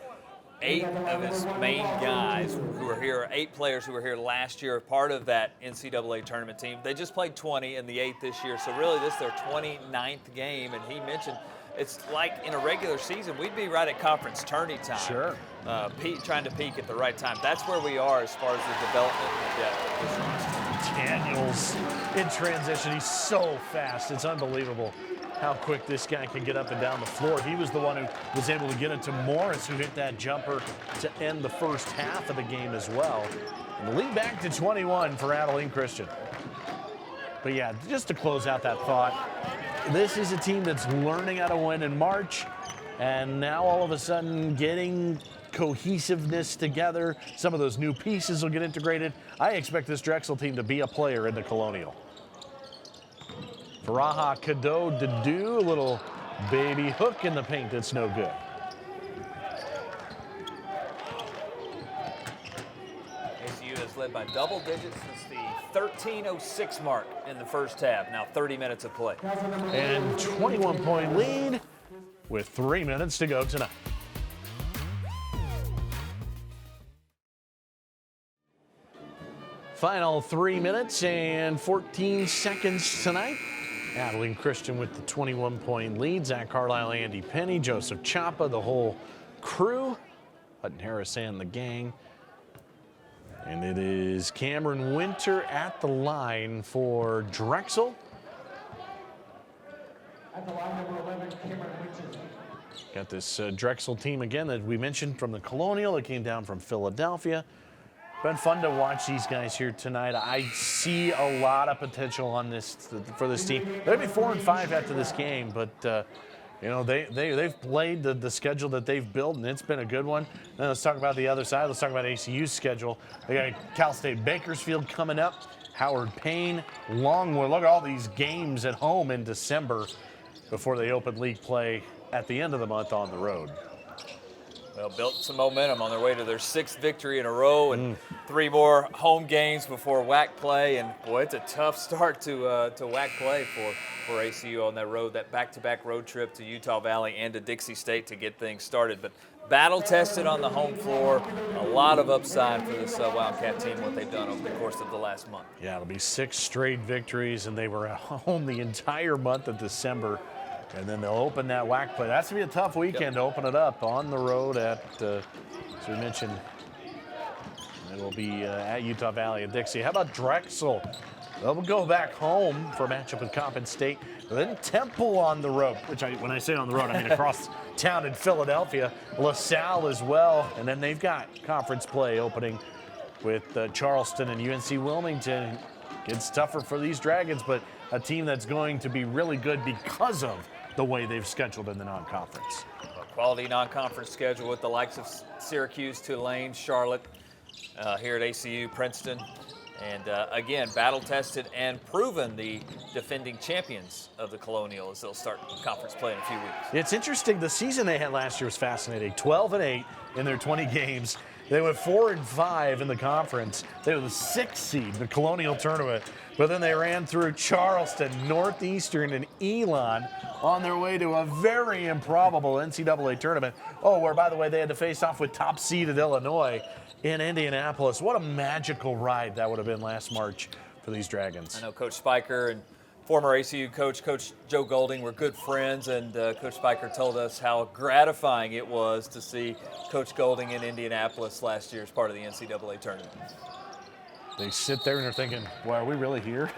8 of his main guys who are here, 8 players who were here last year, part of that NCAA tournament team. They just played 20 in the 8th this year, so really this is their 29th game, and he mentioned it's like in a regular season, we'd be right at conference tourney time. Sure. Trying to peak at the right time. That's where we are as far as the development and depth of this roster. Daniels in transition. He's so fast. It's unbelievable how quick this guy can get up and down the floor. He was the one who was able to get it to Morris, who hit that jumper to end the first half of the game as well. And the lead back to 21 for Abilene Christian. But yeah, just to close out that thought, this is a team that's learning how to win in March, and now all of a sudden getting cohesiveness together. Some of those new pieces will get integrated. I expect this Drexel team to be a player in the Colonial. Faraha Cadeau to do a little baby hook in the paint that's no good. ACU has led by double digits since the 13:06 mark in the first half. Now 30 minutes of play. And 21-point lead with 3 minutes to go tonight. Final 3 minutes and 14 seconds tonight. Abilene Christian with the 21-point lead. Zach Carlisle, Andy Penny, Joseph Chapa, the whole crew. Hutton Harris and the gang. And it is Cameron Winter at the line for Drexel. At the line, number 11, Cameron Winter. Got this Drexel team again that we mentioned from the Colonial. That came down from Philadelphia. Been fun to watch these guys here tonight. I see a lot of potential on this for this team. They'll be 4-5 after this game, but you know they've played the schedule that they've built, and it's been a good one. Now let's talk about the other side. Let's talk about ACU's schedule. They got Cal State Bakersfield coming up, Howard Payne, Longwood. Look at all these games at home in December before they open league play at the end of the month on the road. Well, built some momentum on their way to their 6th victory in a row and 3 more home games before WAC play. And, boy, it's a tough start to WAC play for ACU on that road, that back-to-back road trip to Utah Valley and to Dixie State to get things started. But battle-tested on the home floor, a lot of upside for this Wildcat team, what they've done over the course of the last month. Yeah, it'll be 6 straight victories, and they were at home the entire month of December. And then they'll open that WAC play. That's going to be a tough weekend to open it up on the road at, as we mentioned, it will be at Utah Valley and Dixie. How about Drexel? They'll go back home for a matchup with Coppin State. Then Temple on the road, which when I say on the road, I mean across town in Philadelphia. LaSalle as well. And then they've got conference play opening with Charleston and UNC Wilmington. It's tougher for these Dragons, but a team that's going to be really good because of the way they've scheduled in the non-conference. A quality non-conference schedule with the likes of Syracuse, Tulane, Charlotte, here at ACU, Princeton. And again, battle-tested and proven the defending champions of the Colonial as they'll start conference play in a few weeks. It's interesting. The season they had last year was fascinating. 12-8 in their 20 games. They went 4-5 in the conference. They were the 6th seed in the Colonial tournament. But then they ran through Charleston, Northeastern, and Elon on their way to a very improbable NCAA tournament. Oh, where, by the way, they had to face off with top seeded Illinois in Indianapolis. What a magical ride that would have been last March for these Dragons. I know Coach Spiker and former ACU coach, Coach Joe Golding, were good friends, and Coach Spiker told us how gratifying it was to see Coach Golding in Indianapolis last year as part of the NCAA tournament. They sit there and they're thinking, well, are we really here?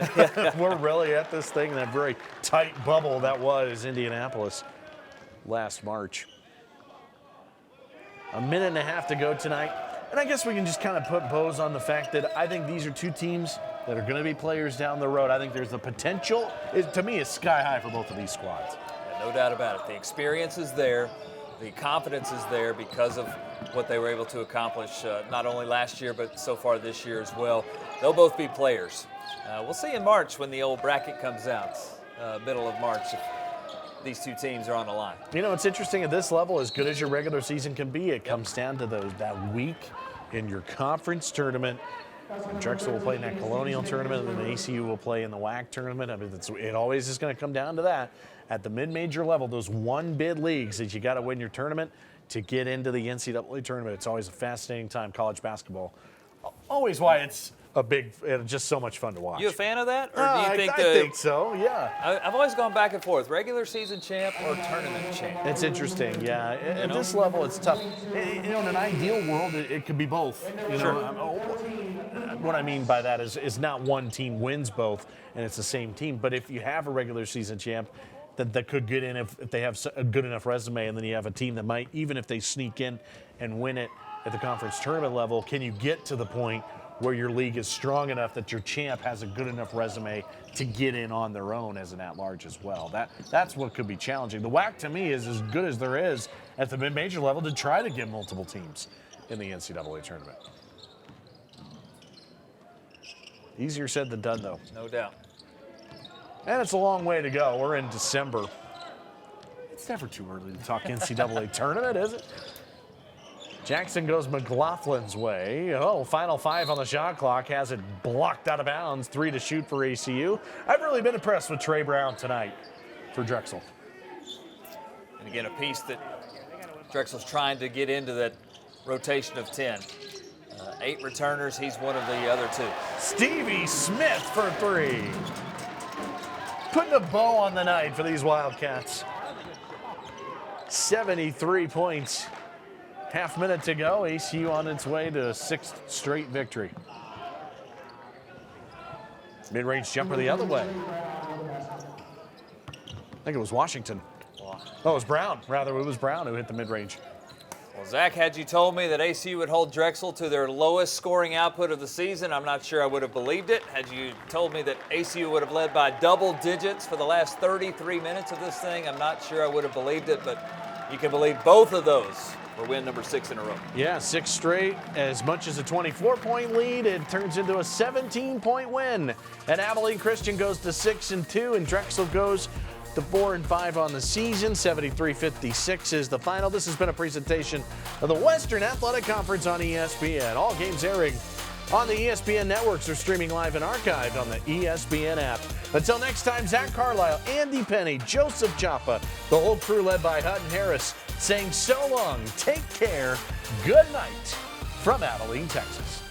We're really at this thing, that very tight bubble that was Indianapolis last March. A minute and a half to go tonight. And I guess we can just kind of put bows on the fact that I think these are 2 teams that are going to be players down the road. I think there's the potential, to me, is sky high for both of these squads. Yeah, no doubt about it. The experience is there. The confidence is there because of what they were able to accomplish not only last year, but so far this year as well. They'll both be players. We'll see in March when the old bracket comes out, middle of March, if these 2 teams are on the line. You know, it's interesting at this level, as good as your regular season can be, it comes down to that week in your conference tournament. Drexel will play in that Colonial tournament, and then the ACU will play in the WAC tournament. I mean, it always is going to come down to that. At the mid-major level, those one-bid leagues that you got to win your tournament to get into the NCAA tournament. It's always a fascinating time, college basketball. Always why it's just so much fun to watch. You a fan of that? Or do you think I think so, yeah. I've always gone back and forth, regular season champ or tournament champ. It's interesting, yeah. At this level, it's tough. In an ideal world, it could be both. What I mean by that is not one team wins both, and it's the same team. But if you have a regular season champ, that could get in if they have a good enough resume, and then you have a team that might, even if they sneak in and win it at the conference tournament level, can you get to the point where your league is strong enough that your champ has a good enough resume to get in on their own as an at-large as well? That's what could be challenging. The WAC, to me, is as good as there is at the mid-major level to try to get multiple teams in the NCAA tournament. Easier said than done, though. No doubt. And it's a long way to go. We're in December. It's never too early to talk NCAA tournament, is it? Jackson goes McLaughlin's way. Final 5 on the shot clock. Has it blocked out of bounds. 3 to shoot for ACU. I've really been impressed with Trey Brown tonight for Drexel. And again, a piece that Drexel's trying to get into that rotation of 10. 8 returners. He's one of the other 2. Stevie Smith for 3. Putting a bow on the night for these Wildcats. 73 points. Half minute to go. ACU on its way to a 6th straight victory. Mid-range jumper the other way. I think it was Washington. Oh, it was Brown. Rather, it was Brown who hit the mid-range. Well, Zach, had you told me that ACU would hold Drexel to their lowest scoring output of the season, I'm not sure I would have believed it. Had you told me that ACU would have led by double digits for the last 33 minutes of this thing, I'm not sure I would have believed it, but you can believe both of those for win number 6 in a row. Yeah, 6 straight. As much as a 24-point lead, it turns into a 17-point win. And Abilene Christian goes to 6-2, and Drexel goes to 4-5 on the season. 73-56 is the final. This has been a presentation of the Western Athletic Conference on ESPN. All games airing on the ESPN networks or streaming live and archived on the ESPN app. Until next time, Zach Carlisle, Andy Penny, Joseph Chapa, the whole crew led by Hutton Harris, saying so long, take care, good night from Abilene, Texas.